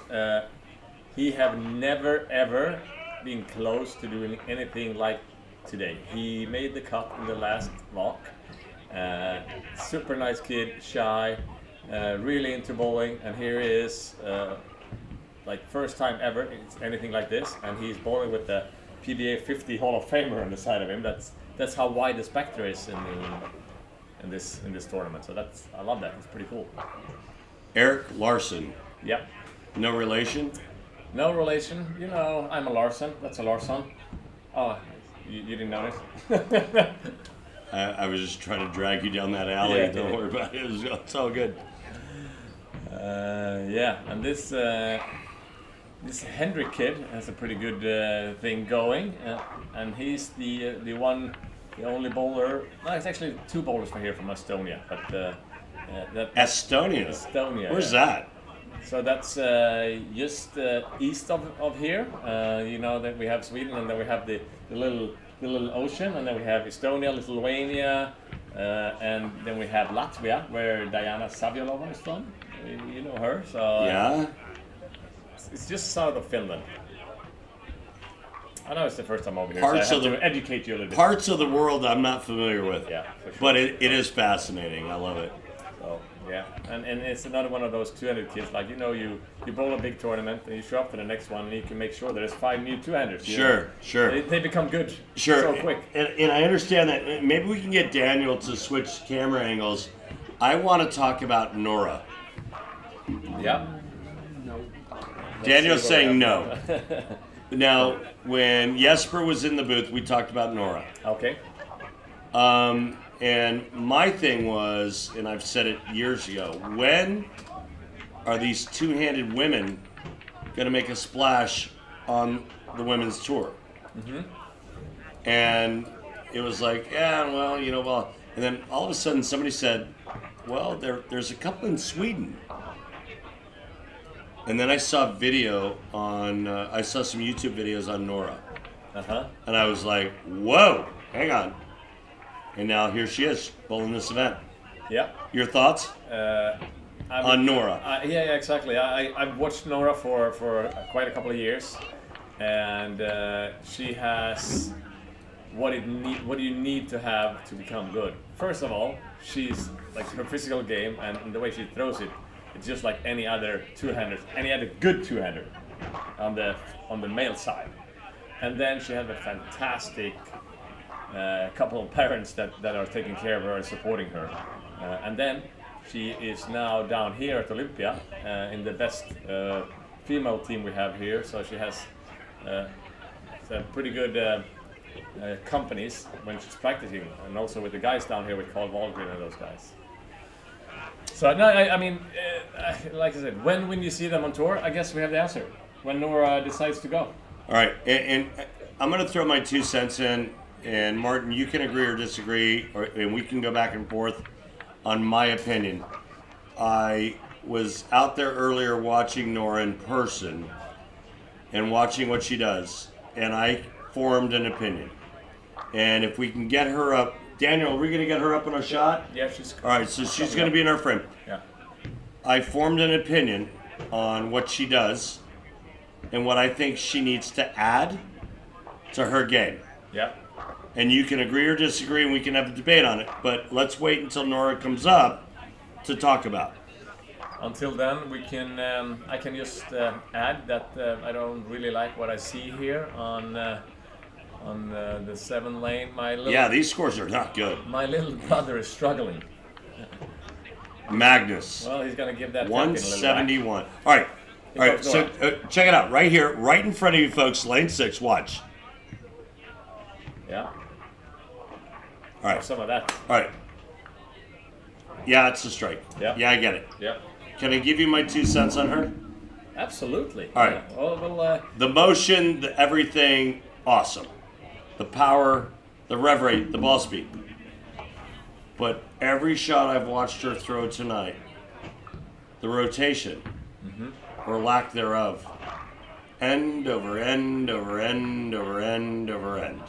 He have never, ever been close to doing anything like today. He made the cut in the last walk. Super nice kid, shy, really into bowling. And here he is. Like first time ever it's anything like this, and he's bowling with the PBA 50 Hall of Famer on the side of him. That's how wide the spectre is in this tournament. So I love that. It's pretty cool. Eric Larsen. Yep. No relation? No relation. You know, I'm a Larsen. That's a Larsen. Oh, you didn't notice? I was just trying to drag you down that alley. Yeah. Don't worry about it. It's all good. Yeah, and this Hendrik kid has a pretty good thing going, and he's the only bowler. No, it's actually 2 bowlers from here from Estonia, but Estonia. Estonia. Where's yeah. that? So that's just east of here. You know that we have Sweden, and then we have the little ocean, and then we have Estonia, Lithuania, and then we have Latvia, where Diana Saviolova is from. You know her, so Yeah. It's just south of Finland. I know it's the first time over here, Parts so I have of to educate you a little bit. Parts of the world I'm not familiar with. Yeah, for sure. But it is fascinating. I love it. So yeah, and it's another one of those 200 kids. Like, you know, you bowl a big tournament and you show up for the next one and you can make sure there's 5 new 200s. Sure. They become good. Sure. So quick. And I understand that. Maybe we can get Daniel to switch camera angles. I want to talk about Nora. Yeah. Daniel's see what saying no. happens. Now, when Jesper was in the booth, we talked about Nora. Okay. And my thing was, and I've said it years ago, when are these two-handed women going to make a splash on the women's tour? Mm-hmm. And it was like, yeah, well, you know, well. And then all of a sudden somebody said, well, there's a couple in Sweden. And then I saw video on, I saw some YouTube videos on Nora. Uh-huh. And I was like, whoa, hang on. And now here she is, bowling this event. Yeah. Your thoughts on Nora? Yeah, exactly. I've watched Nora for quite a couple of years, and she has what you need to have to become good. First of all, she's like her physical game and the way she throws it. It's just like any other two-hander, any other good two-hander on the male side. And then she has a fantastic couple of parents that are taking care of her and supporting her. And then she is now down here at Olympia in the best female team we have here. So she has some pretty good companies when she's practicing, and also with the guys down here with Carl Wahlgren and those guys. So no, I mean, like I said, when you see them on tour, I guess we have the answer. When Nora decides to go. All right, and I'm going to throw my 2 cents in, and Martin, you can agree or disagree, and we can go back and forth on my opinion. I was out there earlier watching Nora in person and watching what she does, and I formed an opinion. And if we can get her up, Daniel, are we going to get her up in our shot? Yeah, she's. All right, so she's going to be in our frame. Yeah. I formed an opinion on what she does and what I think she needs to add to her game. Yeah. And you can agree or disagree, and we can have a debate on it. But let's wait until Nora comes up to talk about it. Until then, we can. I can just add that I don't really like what I see here on the 7 lane. Yeah, these scores are not good. My little brother is struggling. Magnus. Well, he's gonna give that 171. All right. So check it out right here, right in front of you, folks. Lane 6. Watch. Yeah. All right. Some of that. All right. Yeah, it's a strike. Yeah. Yeah, I get it. Yeah. Can I give you my 2 cents on her? Absolutely. All right. Yeah. Well, the motion, the everything, awesome. The power, the rev rate, the ball speed. But every shot I've watched her throw tonight, the rotation, or lack thereof, end over end over end over end over end.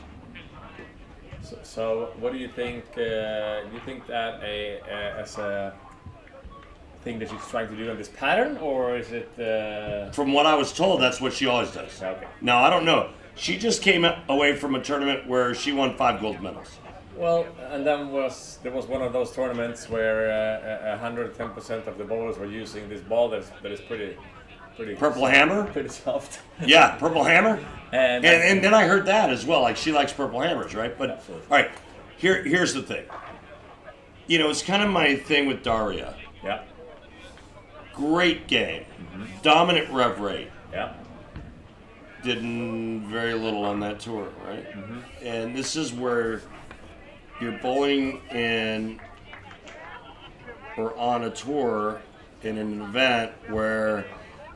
So what do you think? Do you think that as a thing that she's trying to do in this pattern, or is it? From what I was told, that's what she always does. Okay. Now I don't know. She just came away from a tournament where she won 5 gold medals. Well, and then there was one of those tournaments where 110% of the bowlers were using this ball that is pretty Purple soft, Hammer? pretty soft. Yeah, Purple Hammer. And then I heard that as well. Like she likes Purple Hammers, right? But Absolutely. all right, here's the thing. You know, it's kind of my thing with Daria. Yeah. Great game, dominant rev rate. Yeah. Did very little on that tour, right? And this is where you're bowling in or on a tour in an event where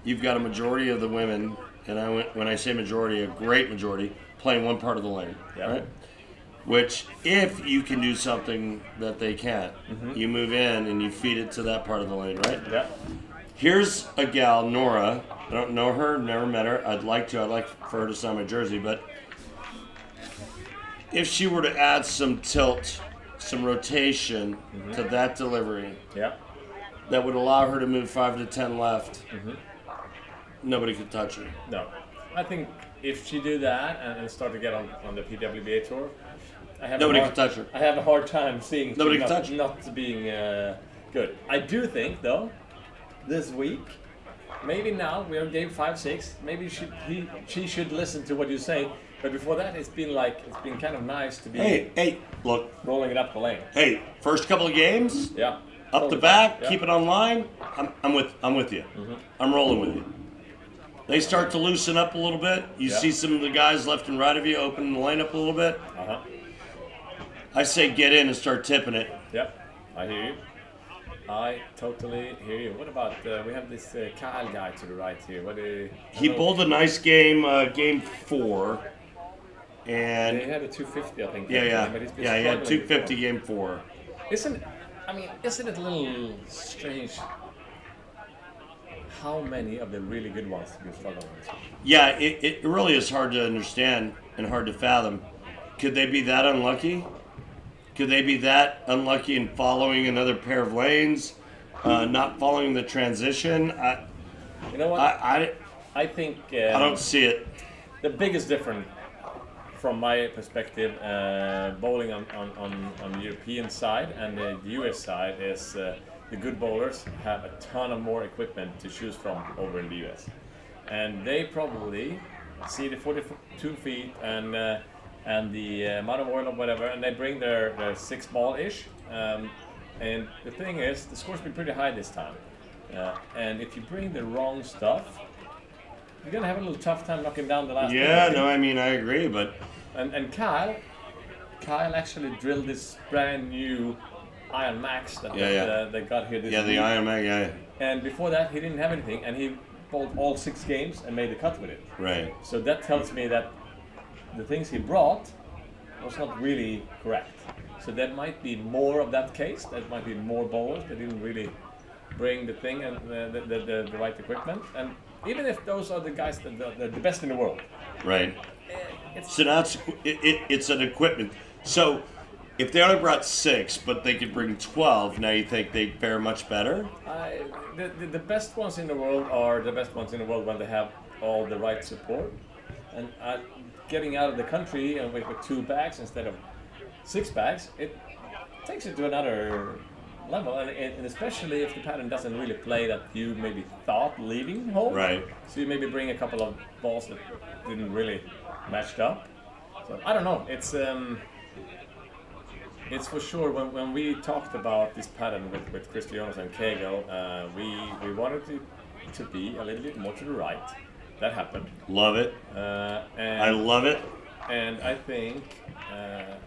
you've got a majority of the women, and when I say majority, a great majority, playing one part of the lane, Yeah. right? Which, if you can do something that they can't, you move in and you feed it to that part of the lane, right? Yeah. Here's a gal, Nora. I don't know her, never met her. I'd like for her to sign my jersey, but if she were to add some tilt, some rotation to that delivery, Yeah. that would allow her to move 5 to 10 left, nobody could touch her. No. I think if she do that and start to get on the PWBA tour, Nobody could touch her. I have a hard time seeing Nobody she can touch her. not being good. I do think though, this week, maybe now we are game 5-6. Maybe she should listen to what you say. But before that, it's been kind of nice to be Hey, look. rolling it up the lane. Hey, first couple of games, Yeah. up the back, Yeah. keep it on line. I'm with you. I'm rolling with you. They start to loosen up a little bit. You Yeah. see some of the guys left and right of you opening the lane up a little bit. Uh-huh. I say get in and start tipping it. Yeah. I hear you. I totally hear you. What about we have this Kyle guy to the right here? He bowled a nice game, game 4, and He had a 250, I think. yeah, But he's been he had struggling 250 before. game 4. Isn't it a little strange how many of the really good ones have been struggling with? Yeah, it really is hard to understand and hard to fathom. Could they be that unlucky? Could they be that unlucky in following another pair of lanes, not following the transition? You know what? I think I don't see it. the biggest difference from my perspective, bowling on the European side and the US side is the good bowlers have a ton of more equipment to choose from over in the US. And they probably see the 42 feet and the amount of oil or whatever, and they bring their 6 ball-ish. And the thing is, the score's been pretty high this time. And if you bring the wrong stuff, you're gonna have a little tough time knocking down the last. Yeah, no, I mean I agree, but And Kyle actually drilled this brand new Iron Max that they got here this yeah, the week. Iron Man, yeah, And before that, he didn't have anything, and he bowled all 6 games and made the cut with it. right. So that tells me that the things he brought was not really correct. So there might be more of that case. There might be more bowlers that didn't really bring the thing and the right equipment. And even if those are the guys that the best in the world, Right. it's So now it's an equipment. So If they only brought 6, but they could bring 12, now you think they fare much better? The best ones in the world are the best ones in the world when they have all the right support. And getting out of the country and with 2 bags instead of 6 bags, it takes it to another level. And especially if the pattern doesn't really play that you maybe thought leaving home. Right. So you maybe bring a couple of balls that didn't really match up. So I don't know. It's for sure when we talked about this pattern with Christianos and Kegel, we wanted it to be a little bit more to the right. That happened. Love it. I love it. And I think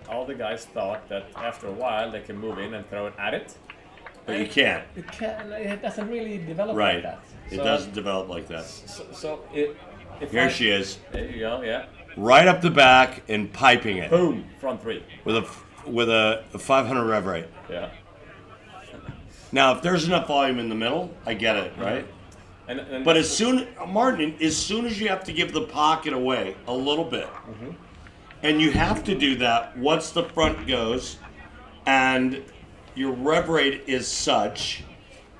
all the guys thought that after a while they can move in and throw it at it. But you can't. It doesn't really develop Right. like that. It doesn't develop like that. Here she is. There you go. Yeah. Right up the back and piping it. Boom. Front 3. With a 500 rev rate. Yeah. Now, if there's enough volume in the middle, I get it, right? And but as soon as you have to give the pocket away a little bit, and you have to do that once the front goes, and your rev rate is such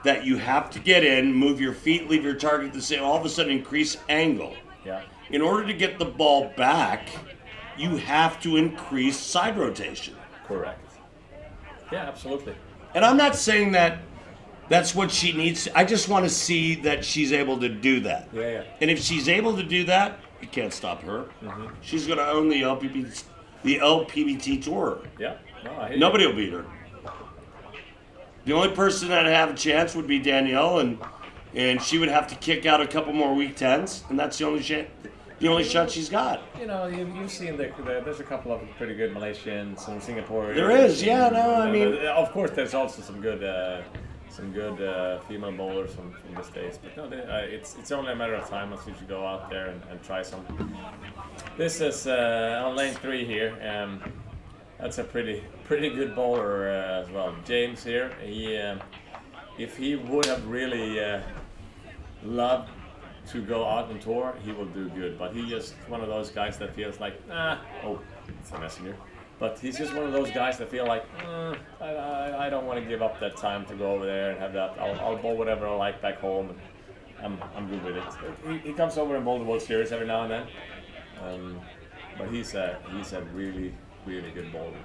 that you have to get in, move your feet, leave your target the same, all of a sudden increase angle. Yeah. In order to get the ball back, you have to increase side rotation. Correct. Yeah, absolutely. And I'm not saying that that's what she needs. I just want to see that she's able to do that. Yeah. And if she's able to do that, you can't stop her. She's going to own the LPBT tour. Yeah. No, I hear Nobody will beat her. The only person that'd have a chance would be Danielle, and she would have to kick out a couple more week 10s, and that's the only shot she's got. You know, you've seen there's a couple of pretty good Malaysians and Singaporeans. There is, yeah. No, I mean, of course, there's also some good female bowlers from the States, but no, it's only a matter of time until you go out there and try some. This is on lane 3 here. That's a pretty good bowler as well. James here. If he would have really loved to go out on tour, he will do good. But he's just one of those guys that feels like, it's a messenger. But he's just one of those guys that feel like, I don't want to give up that time to go over there and have that. I'll bowl whatever I like back home, and I'm good with it. He comes over and bowl the World Series every now and then. But he's a really good bowler.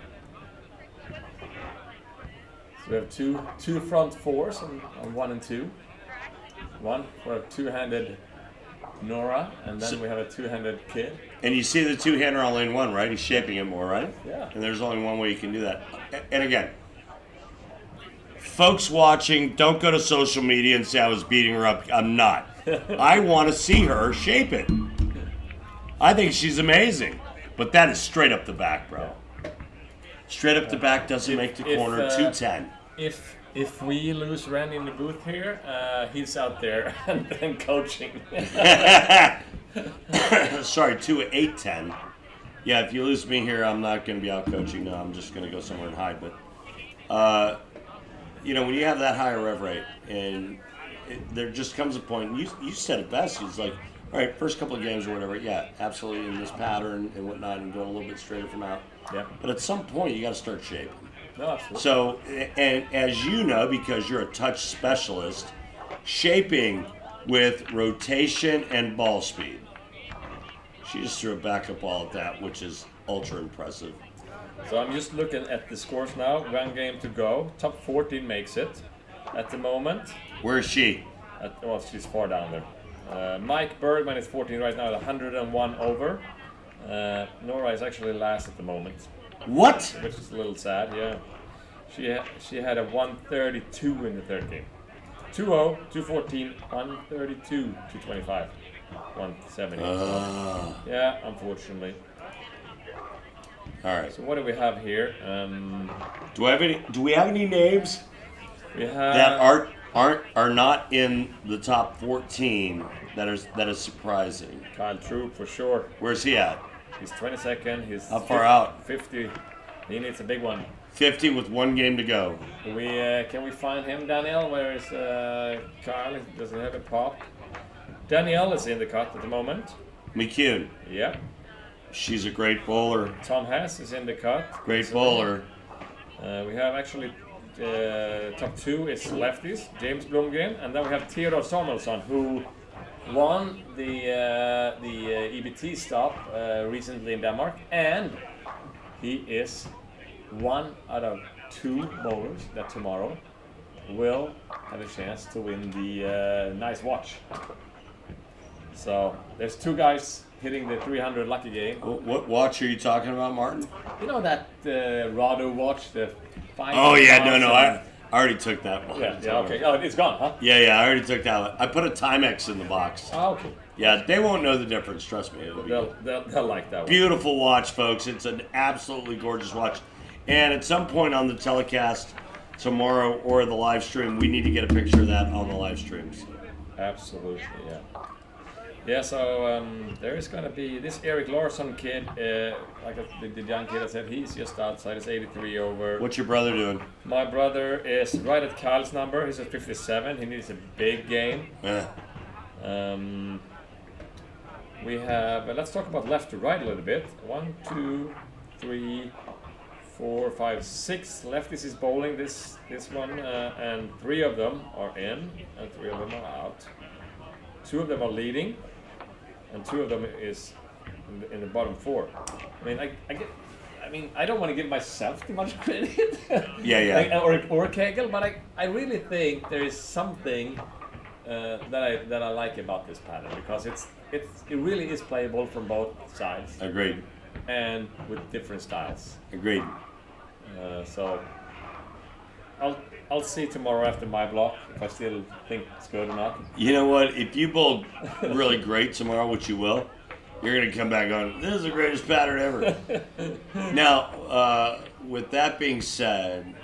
So we have two front 4s on 1 and 2. One for a 2-handed Nora, and then we have a 2-handed kid. And you see the 2-hander on lane 1, right? He's shaping it more, right? Yeah. And there's only one way you can do that. And again, folks watching, don't go to social media and say I was beating her up. I'm not. I want to see her shape it. I think she's amazing. But that is straight up the back, bro. Straight up the back doesn't make the corner. 210. If we lose Randy in the booth here, he's out there and coaching. Sorry, 810. Yeah, if you lose me here, I'm not going to be out coaching. No, I'm just going to go somewhere and hide. But, when you have that higher rev rate, and there just comes a point, you said it best. It's like, all right, first couple of games or whatever, yeah, absolutely in this pattern and whatnot, and going a little bit straighter from out. Yeah. But at some point, you got to start shaping. No, absolutely. So, and as you know, because you're a touch specialist, shaping with rotation and ball speed. She just threw a backup ball at that, which is ultra impressive. So I'm just looking at the scores now. 1 game to go. Top 14 makes it at the moment. Where is she? She's far down there. Mike Bergman is 14 right now at 101 over. Nora is actually last at the moment. What? Which is a little sad, yeah. She had a 132 in the third game. 2-0, 214, 132, 225, 170. Yeah, unfortunately. All right. So what do we have here? Do we have any names We have that are not in the top 14 that is surprising? Kyle Troop for sure. Where's he at? He's 22nd. He's How far out? 50. He needs a big one. 50 with 1 game to go. Can we find him, Danielle? Where is Kyle? He doesn't have a pop. Danielle is in the cut at the moment. McCune. Yeah. She's a great bowler. Tom Hess is in the cut. Great bowler. We have actually top 2 is lefties, James Blomgren, and then we have Theodor Samuelsson, who won the EBT stop recently in Denmark, and he is 1 out of 2 bowlers that tomorrow will have a chance to win the nice watch. So there's 2 guys hitting the 300 lucky game. What watch are you talking about, Martin? You know that Rado watch, the 5. Oh yeah, no, I already took that one. Yeah, okay. Oh, it's gone, huh? Yeah, I already took that one. I put a Timex in the box. Oh, okay. Yeah, they won't know the difference. Trust me. It'll be They'll like that one. beautiful watch, folks. It's an absolutely gorgeous watch. And at some point on the telecast tomorrow or the live stream, we need to get a picture of that on the live streams. Absolutely, yeah. Yeah, so there is going to be this Eric Larsson kid, like the young kid I said, he's just outside, it's 83 over. What's your brother doing? My brother is right at Kyle's number, he's at 57, he needs a big game. We have, let's talk about left to right a little bit. 1, 2, 3, 4, 5, 6 lefties is bowling this one, and 3 of them are in, and 3 of them are out. 2 of them are leading, and 2 of them is in the bottom 4. I mean, I don't want to give myself too much credit. Yeah. or Kegel, but I really think there is something that I like about this pattern, because it really is playable from both sides. Agreed. And with different styles. Agreed. So I'll see tomorrow after my block if I still think it's good or not. You know what? If you bowl really great tomorrow, which you will, you're going to come back on, this is the greatest pattern ever. Now, with that being said,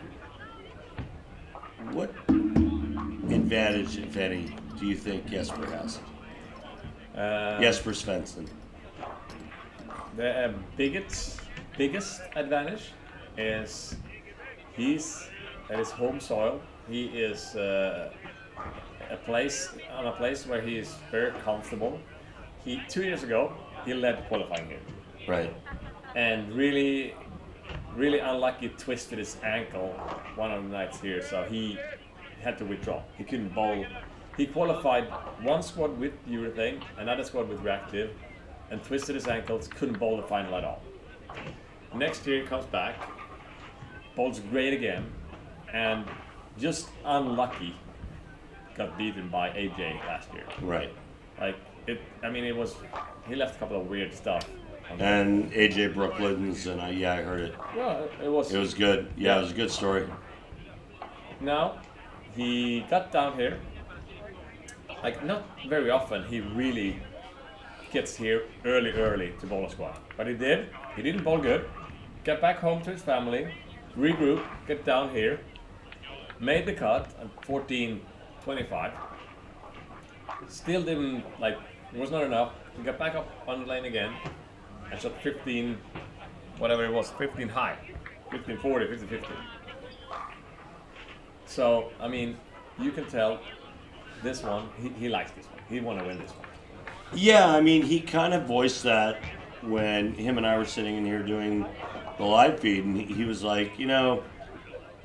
what advantage, if any, do you think Jesper has? Jesper Svensson. The biggest advantage is he's at his home soil. He is on a place where he is very comfortable. 2 years ago he led qualifying here. Right. And really unlucky, twisted his ankle one of the nights here, so he had to withdraw. He couldn't bowl. He qualified one squad with urethane, another squad with reactive, and twisted his ankles, couldn't bowl the final at all. Next year he comes back, bowls great again, and just unlucky got beaten by AJ last year. Right. He left a couple of weird stuff. And AJ Brooklands, and I heard it. Yeah, it was good. Yeah, it was a good story. Now, he got down here. Like, not very often he really gets here early to bowl a squad. But he did. He didn't bowl good. Got back home to his family, regroup, get down here, made the cut at 14-25. Still didn't, it was not enough. He got back up on the lane again and shot 15, whatever it was, 15 high. 15-40, 15-50. So, I mean, you can tell this one, he likes this one. He want to win this one. Yeah, I mean, he kind of voiced that when him and I were sitting in here doing the live feed, and he was like,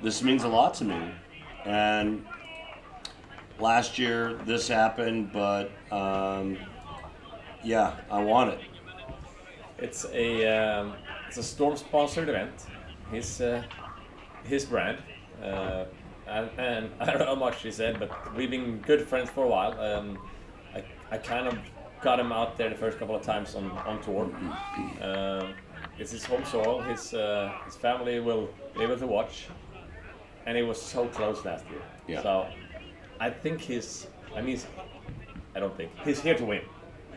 this means a lot to me. And last year this happened, but I want it. It's a Storm-sponsored event. His brand. And I don't know how much he said, but we've been good friends for a while. I kind of got him out there the first couple of times on tour. It's his home soil. His family will be able to watch, and he was so close last year. Yeah. So I think he's here to win.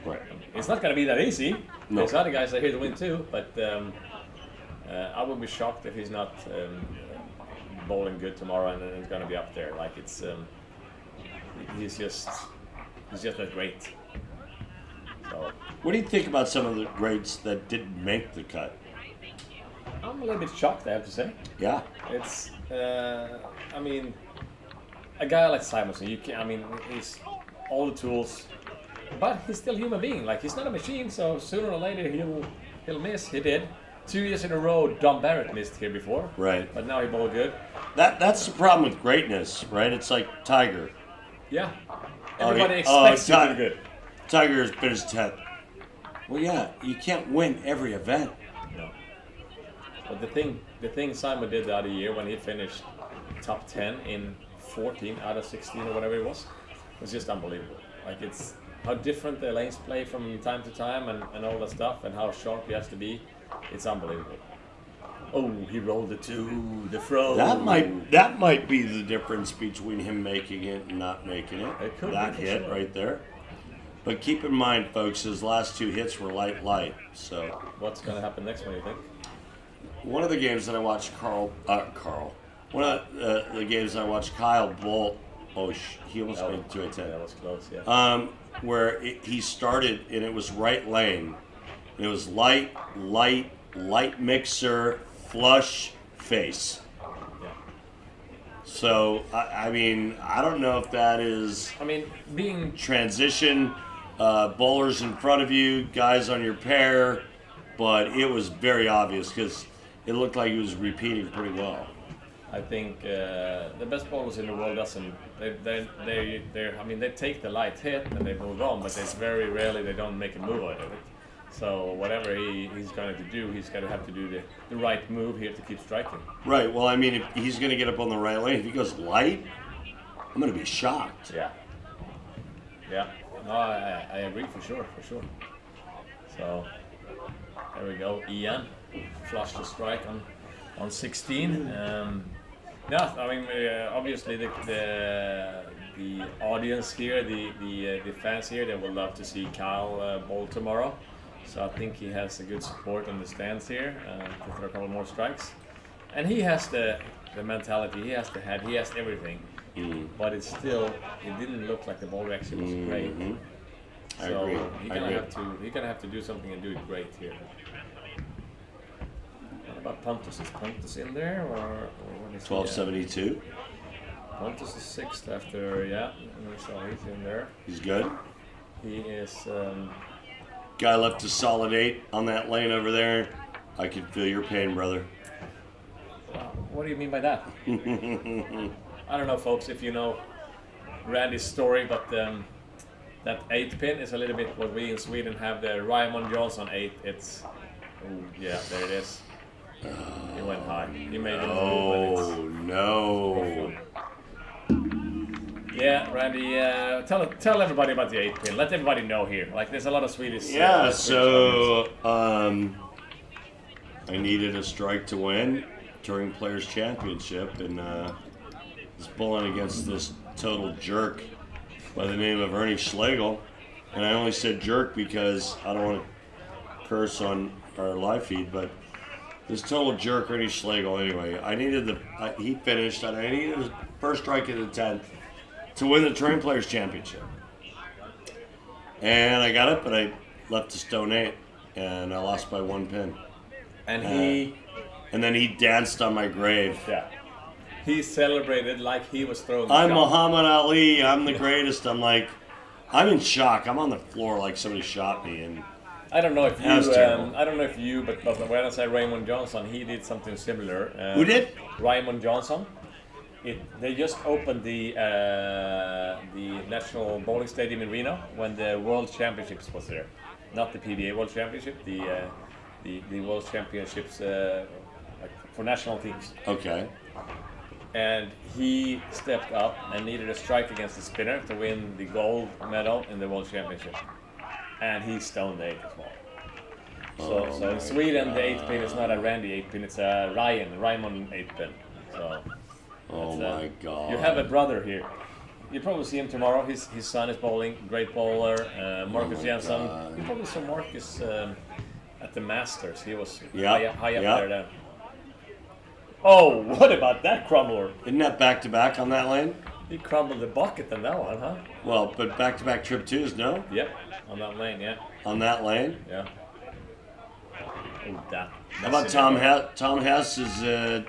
Right. It's not going to be that easy. No. There's other guys that are here to win too, but I would be shocked if he's not bowling good tomorrow and then he's going to be up there. He's just that great. So What do you think about some of the greats that didn't make the cut? I'm a little bit shocked, I have to say. Yeah. It's a guy like Simonson, he's all the tools, but he's still a human being. He's not a machine, so sooner or later he'll miss. He did. 2 years in a row, Don Barrett missed here before. Right. But now he bowled good. That's the problem with greatness, right? It's like Tiger. Yeah. Oh, Everybody oh, expects you to be good. Tiger has been his 10th. Well, yeah, you can't win every event. No. But the thing Simon did the other year when he finished top 10 in 14 out of 16 or whatever it was just unbelievable. Like, it's how different the lanes play from time to time and all that stuff, and how sharp he has to be. It's unbelievable. Oh, he rolled it to the throw. That might be the difference between him making it and not making it. It could that be, for hit sure. right there. But keep in mind, folks, his last 2 hits were light. So What's going to happen next one, you think? one of the games that I watched one of the games that I watched Kyle Bolt. Oh, he almost made it to a 10. That was close, yeah. Where he started and it was right lane. It was light mixer, flush, face. Yeah. So, I mean, I don't know if that is I mean, being transition, bowlers in front of you, guys on your pair, but it was very obvious because it looked like he was repeating pretty well. I think the best bowlers in the world doesn't. They take the light hit and they move on, but it's very rarely they don't make a move out of it. So whatever he's going to do, he's going to have to do the right move here to keep striking. Right. Well, I mean, if he's going to get up on the right lane, if he goes light, I'm going to be shocked. Yeah. Yeah. No, I agree for sure. So there we go. Ian flushed the strike on 16. Yeah, I mean, obviously the audience here, the fans here, they would love to see Kyle bowl tomorrow. So I think he has a good support on the stands here to throw a couple more strikes. And he has the mentality, he has the head, he has everything. But it didn't look like the ball reaction was great. I So agree. he's gonna have to do something and do it great here. What about Pontus? Is Pontus in there or what is 1272. Pontus is 6th after so he's in there. He's good. He is Guy left a solid 8 on that lane over there. I can feel your pain, brother. what do you mean by that? I don't know, folks, if you know Randy's story, but that 8 pin is a little bit what we in Sweden have the Raymond Johansson 8. It's there it is. He went high. He made a move. Oh no! Yeah, Randy, tell everybody about the 8 pin. Let everybody know here. Like, there's a lot of Swedish. Yeah, Swedish so I needed a strike to win Touring Players Championship, and was bowling against this total jerk by the name of Ernie Schlegel. And I only said jerk because I don't want to curse on our live feed, but this total jerk, Ernie Schlegel. Anyway, I needed he finished, and I needed the first strike of the 10th to win the Touring Players Championship. And I got it, but I left a stone 8, and I lost by 1 pin. And and then he danced on my grave. Yeah. He celebrated like he was throwing. I'm Muhammad Ali. I'm the greatest. I'm in shock. I'm on the floor like somebody shot me. And I don't know if that was terrible. I don't know if you, but when I said Raymond Johansson, he did something similar. Who did? Raymond Johansson. They just opened the National Bowling Stadium in Reno when the World Championships was there, not the PBA World Championship, the World Championships for national teams. Okay. And he stepped up and needed a strike against the spinner to win the gold medal in the World Championship. And he stoned the 8 as well. So in Sweden, the 8 pin is not a Randy 8 pin, it's a Raymond 8 pin. So, Oh my God. you have a brother here. You probably see him tomorrow. His son is bowling, great bowler. Marcus Jensen. God. You probably saw Marcus at the Masters. He was Yeah, high up yeah. there then. Oh, what about that crumbler? Isn't that back-to-back on that lane? He crumbled the bucket on that one, huh? Well, but back-to-back trip 2s, no? Yep, on that lane, yeah. On that lane? Yeah. Oh, that. How about Tom Hess? Tom Hess is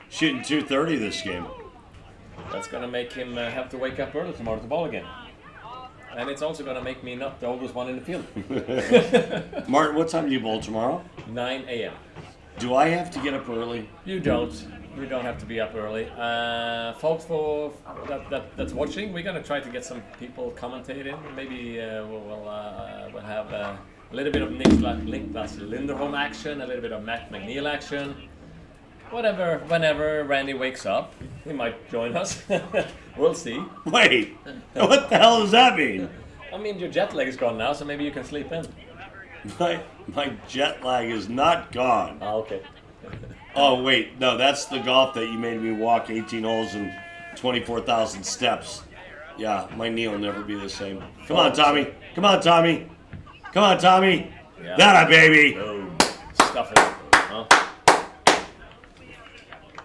shooting 230 this game. That's going to make him have to wake up early tomorrow to bowl again. And it's also going to make me not the oldest one in the field. Martin, what time do you bowl tomorrow? 9 a.m. Do I have to get up early? You don't. You don't have to be up early. Folks that's watching, we're gonna try to get some people commentating. Maybe we'll have a little bit of Niklas Linderholm action, a little bit of Matt McNeil action. Whatever, whenever Randy wakes up, he might join us. We'll see. Wait, what the hell does that mean? I mean, your jet lag is gone now, so maybe you can sleep in. My jet lag is not gone. Oh, okay. Oh, wait. No, that's the golf that you made me walk 18 holes and 24,000 steps. Yeah, my knee will never be the same. Come on, Tommy. Come on, Tommy. Come on, Tommy. Yeah. That a baby. Boom. Stuff it. Huh?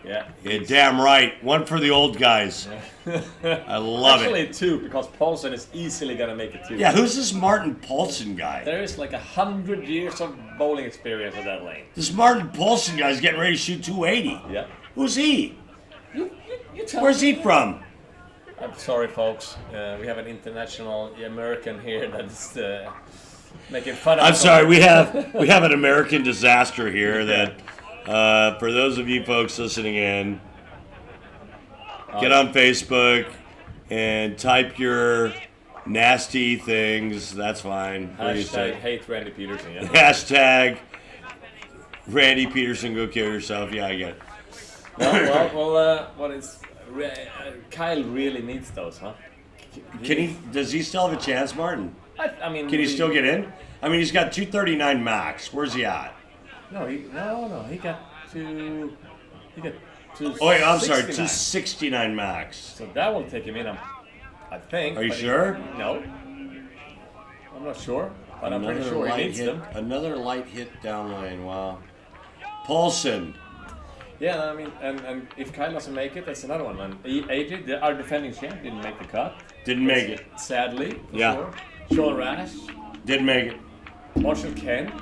Yeah. You're damn right. One for the old guys. I love Actually, it. two, because Paulson is easily gonna make it too. Yeah, who's this Martin Paulson guy? There is like 100 years of bowling experience at that lane. This Martin Paulson guy's getting ready to shoot 280. Yeah. Who's he? You tell Where's me. he from? I'm sorry, folks. We have an international American here that's making fun of I'm us. sorry. We have an American disaster here that for those of you folks listening in, get on Facebook and type your nasty things. That's fine. What do you Hashtag say? hate Randy Peterson. Yeah. Hashtag Randy Peterson, go kill yourself. Yeah, I get it. What is Kyle really needs those, huh? Does he still have a chance, Martin? I mean, Can he still get in? I mean, he's got 239 max. Where's he at? No, he got two. He got two. Oh wait, I'm sorry, 269 max. So that will take him in, I think. Are you but sure? No. I'm not sure, but I'm pretty sure he needs them. Another light hit down lane. Wow. Paulson. Yeah, I mean, and if Kyle doesn't make it, that's another one. And AJ, our defending champ, didn't make the cut. Didn't make it. Sadly. For Yeah. Sure. Sean Rash, Didn't make it. Marshall Kent,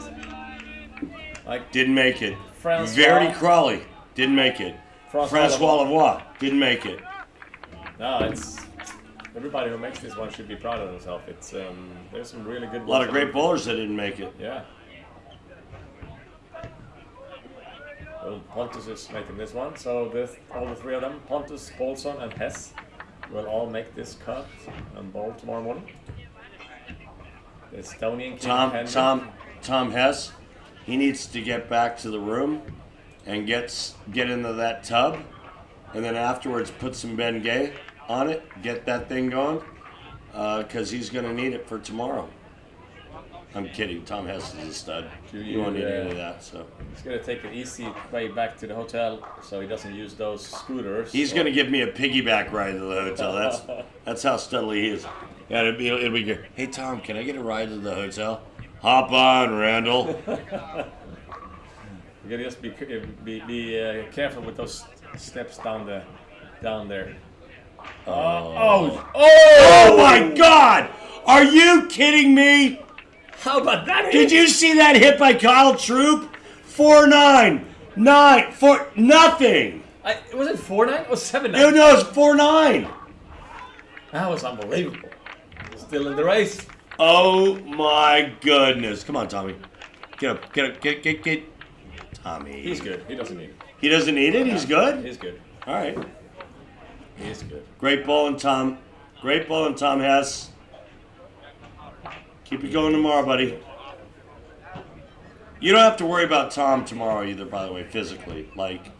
Didn't make it. Francois. Verity Crawley. Didn't make it. Francois Lavoie. Didn't make it. No, it's everybody who makes this one should be proud of themselves. It's there's some really good. A lot of great bowlers that didn't make it. Yeah. Well, Pontus is making this one, so all the three of them, Pontus, Paulson, and Hess, will all make this cut and bowl tomorrow morning. The Estonian king Tom Hess, he needs to get back to the room and get into that tub, and then afterwards put some Bengay on it, get that thing going, because he's going to need it for tomorrow. I'm kidding. Tom Hess is a stud. You won't need any of that. So he's going to take an easy way back to the hotel, so he doesn't use those scooters. He's going to give me a piggyback ride to the hotel. That's how studly he is. Yeah, it'll be good. Hey Tom, can I get a ride to the hotel? Hop on, Randall. You gotta just be careful with those steps down there. Oh my God! Are you kidding me? How about that? Did you see that hit by Kyle Troop? 4-9, 4 nothing. Was it 4-9 or 7-9? No, it's 4-9. That was unbelievable. Still in the race. Oh my goodness! Come on, Tommy. Get up! Get! Tommy. He's good. He doesn't need it. He doesn't need it. He's good. He's good. All right. He is good. Great bowling, Tom. Great bowling, Tom Hess. Keep it going tomorrow, buddy. You don't have to worry about Tom tomorrow either, by the way, physically. Like,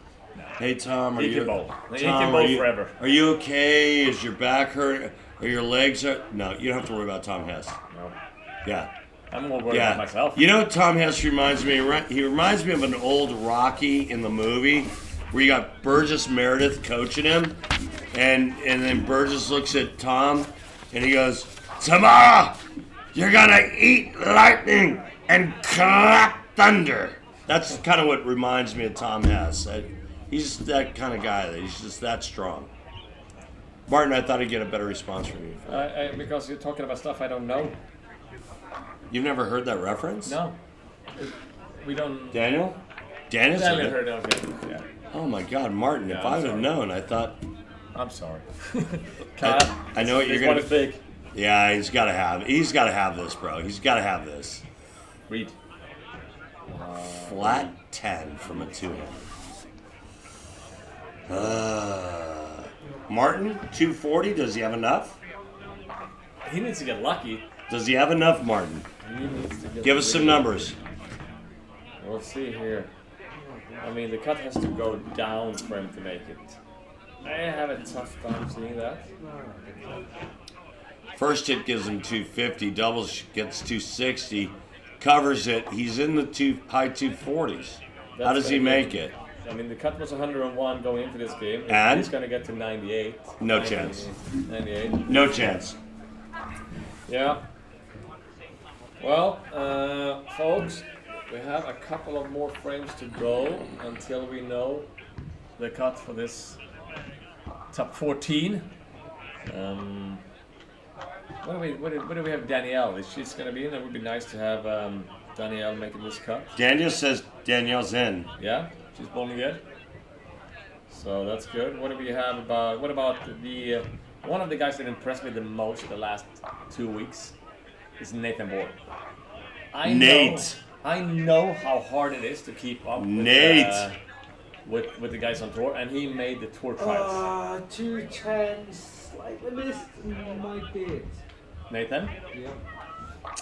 hey, Tom, He can bowl. He can bowl forever. Are you okay? Is your back hurt? Are your legs hurt? No, you don't have to worry about Tom Hess. No. Yeah. I'm more worried about myself. You know what Tom Hess reminds me? He reminds me of an old Rocky in the movie where you got Burgess Meredith coaching him, and then Burgess looks at Tom and he goes, "Tomorrow, you're gonna eat lightning and clap thunder." That's kind of what reminds me of Tom Hess. He's that kind of guy. He's just that strong. Martin, I thought I'd get a better response from you. Because you're talking about stuff I don't know. You've never heard that reference? No. We don't. Daniel Daniel heard of it. Yeah. Oh my God, Martin! Yeah, if I would have known, I thought. I'm sorry. I know what you're gonna. One is big. Yeah, he's got to have this, bro. He's got to have this. Read. Flat 10 from a 2-handed. Martin, 240. Does he have enough? He needs to get lucky. Does he have enough, Martin? He needs to get Give us some numbers. We'll see here. I mean, the cut has to go down for him to make it. I have a tough time seeing that. First hit gives him 250. Doubles gets 260. Covers it. He's in the high 240s. How does he make it? I mean, the cut was 101 going into this game. And? He's going to get to 98. No chance. 98. No chance. Yeah. Well, folks, we have a couple of more frames to go until we know the cut for this top 14. What do we have Danielle? Is she's going to be in? It would be nice to have Danielle making this cut. Daniel says Danielle's in. Yeah, she's bowling good. So that's good. What do we have about? What about the one of the guys that impressed me the most the last 2 weeks is Nathan Board. I know how hard it is to keep up with the guys on tour, and he made the tour trials. 210, slightly missed my bit. Nathan? Yeah.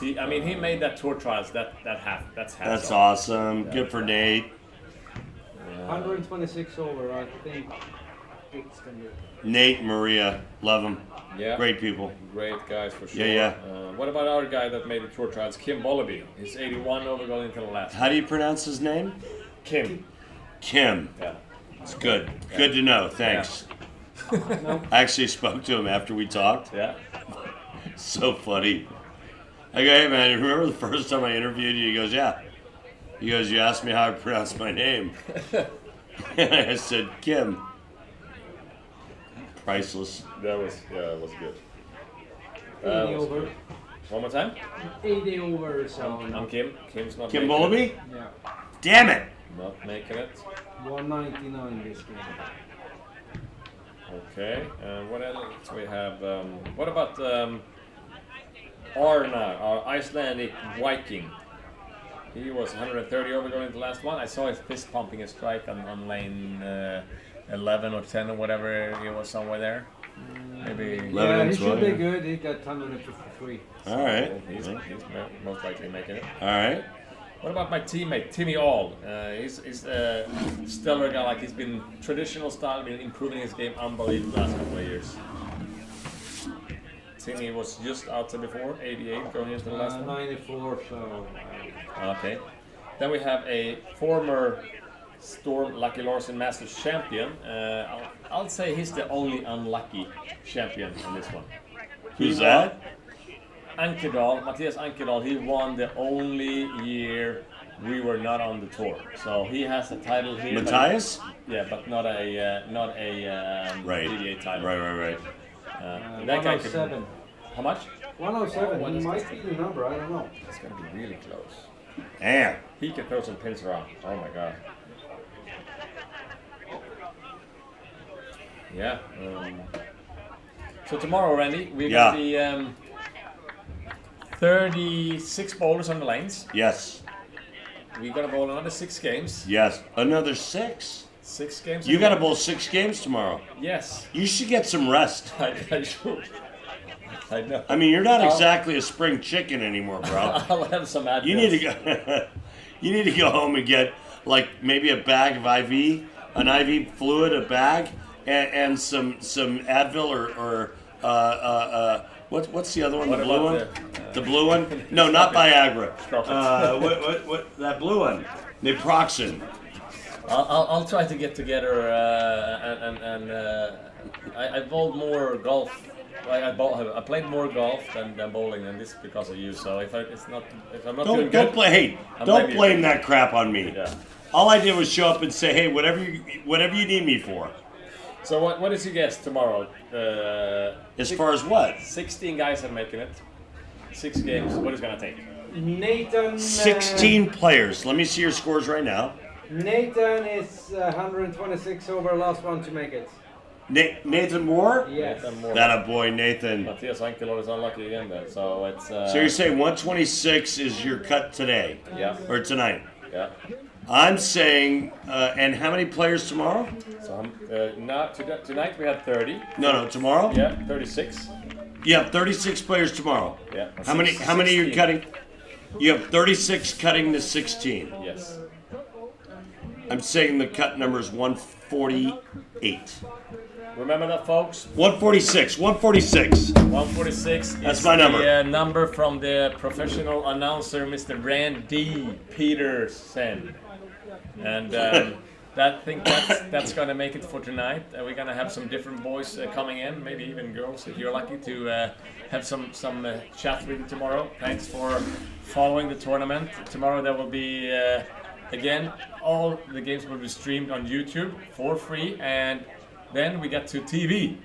He made that tour trials. That's half. That's awesome. Good for Nate. 126 over, I think it's gonna be. Nate, Maria, love them. Yeah. Great people. Great guys for sure. Yeah. What about our guy that made the tour trials, Kim Bollaby? He's 81 over going into the last. How do you pronounce his name? Kim. Kim. Yeah. It's good. Good to know. Thanks. No. I actually spoke to him after we talked. Yeah. So funny. I go, hey man, you remember the first time I interviewed you? He goes, yeah. He goes, you asked me how I pronounce my name. And I said, Kim. Priceless. That was good. 80 over. One more time. 80 over, so. I'm Kim. Kim's not Kim making it. Bollaby? Yeah. Damn it! Not making it. 199 this game. Okay. What else we have? What about Arna, our Icelandic Viking? He was 130 over going into the last one. I saw his fist pumping a strike on lane 11 or 10 or whatever. He was somewhere there. Maybe. 11 Yeah, and he should 20. be good. He got 153. All right. He's most likely making it. All right. What about my teammate Timmy All? He's a stellar guy. Like he's been traditional style, been improving his game unbelievable the last couple of years. Timmy was just out there before, 88 going into the last one. 94, so. Okay. Then we have a former Storm Lucky Larsen Masters champion. I'll say he's the only unlucky champion in this one. Who's that? Ankedal, Matthias Ankedal, he won the only year we were not on the tour. So he has a title here. Matthias? But not a Right. PDA title. Right. That guy could. 107. How much? 107. What He is might this? be the number. I don't know. It's gonna be really close. Damn. He can throw some pins around. Oh my god. Yeah. So tomorrow, Randy, we're gonna be 36 bowlers on the lanes. Yes. We're gonna bowl another 6 games. Yes. Another 6. 6 games. You got to bowl 6 games tomorrow. Yes. You should get some rest. I should. I know. I mean, you're not exactly a spring chicken anymore, bro. I'll have some Advils. You need to go. You need to go home and get like maybe a bag of IV, an IV fluid, a bag, and some Advil or what's the other one? What The blue about one? The blue one? No, not Viagra. Stop it. What that blue one? Naproxen. I'll try to get together I bowled more golf. I played more golf than bowling, and this is because of you. So if I'm not doing good, Don't play. Hey, don't blame that crap on me. Yeah. All I did was show up and say, hey, whatever you need me for. So what is your guess tomorrow? As far as what? 16 guys are making it. 6 games. What is it gonna take? Nathan. 16 players. Let me see your scores right now. Nathan is 126 over. Last one to make it. Nathan Moore? Yes. Nathan Moore. That a boy, Nathan. Matthias Ankelor is unlucky again then. So it's. So you're saying 126 is your cut today? Yeah. Or tonight? Yeah. I'm saying, and how many players tomorrow? So tonight we had 30. No, tomorrow. Yeah, 36. You have 36 players tomorrow. Yeah. How many? How many are you 16. cutting? You have 36 cutting to 16. Yes. I'm saying the cut number is 148. Remember that, folks? 146. 146. 146 That's is my number. the number from the professional announcer, Mr. Randy Peterson. And that's going to make it for tonight. We're going to have some different boys coming in, maybe even girls if you're lucky to have some chat with you tomorrow. Thanks for following the tournament. Tomorrow there will be, again, all the games will be streamed on YouTube for free, and then we get to TV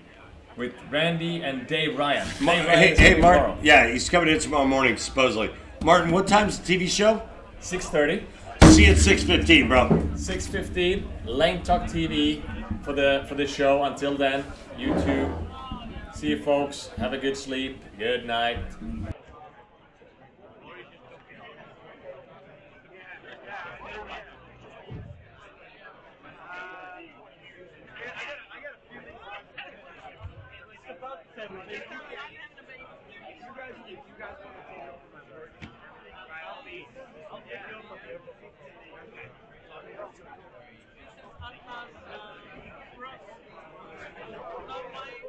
with Randy and Dave Ryan. Hey, Martin. Yeah, he's coming in tomorrow morning, supposedly. Martin, what time's the TV show? 6:30. See you at 6:15, bro. 6:15, Lane Talk TV for the show. Until then, YouTube. See you, folks. Have a good sleep. Good night.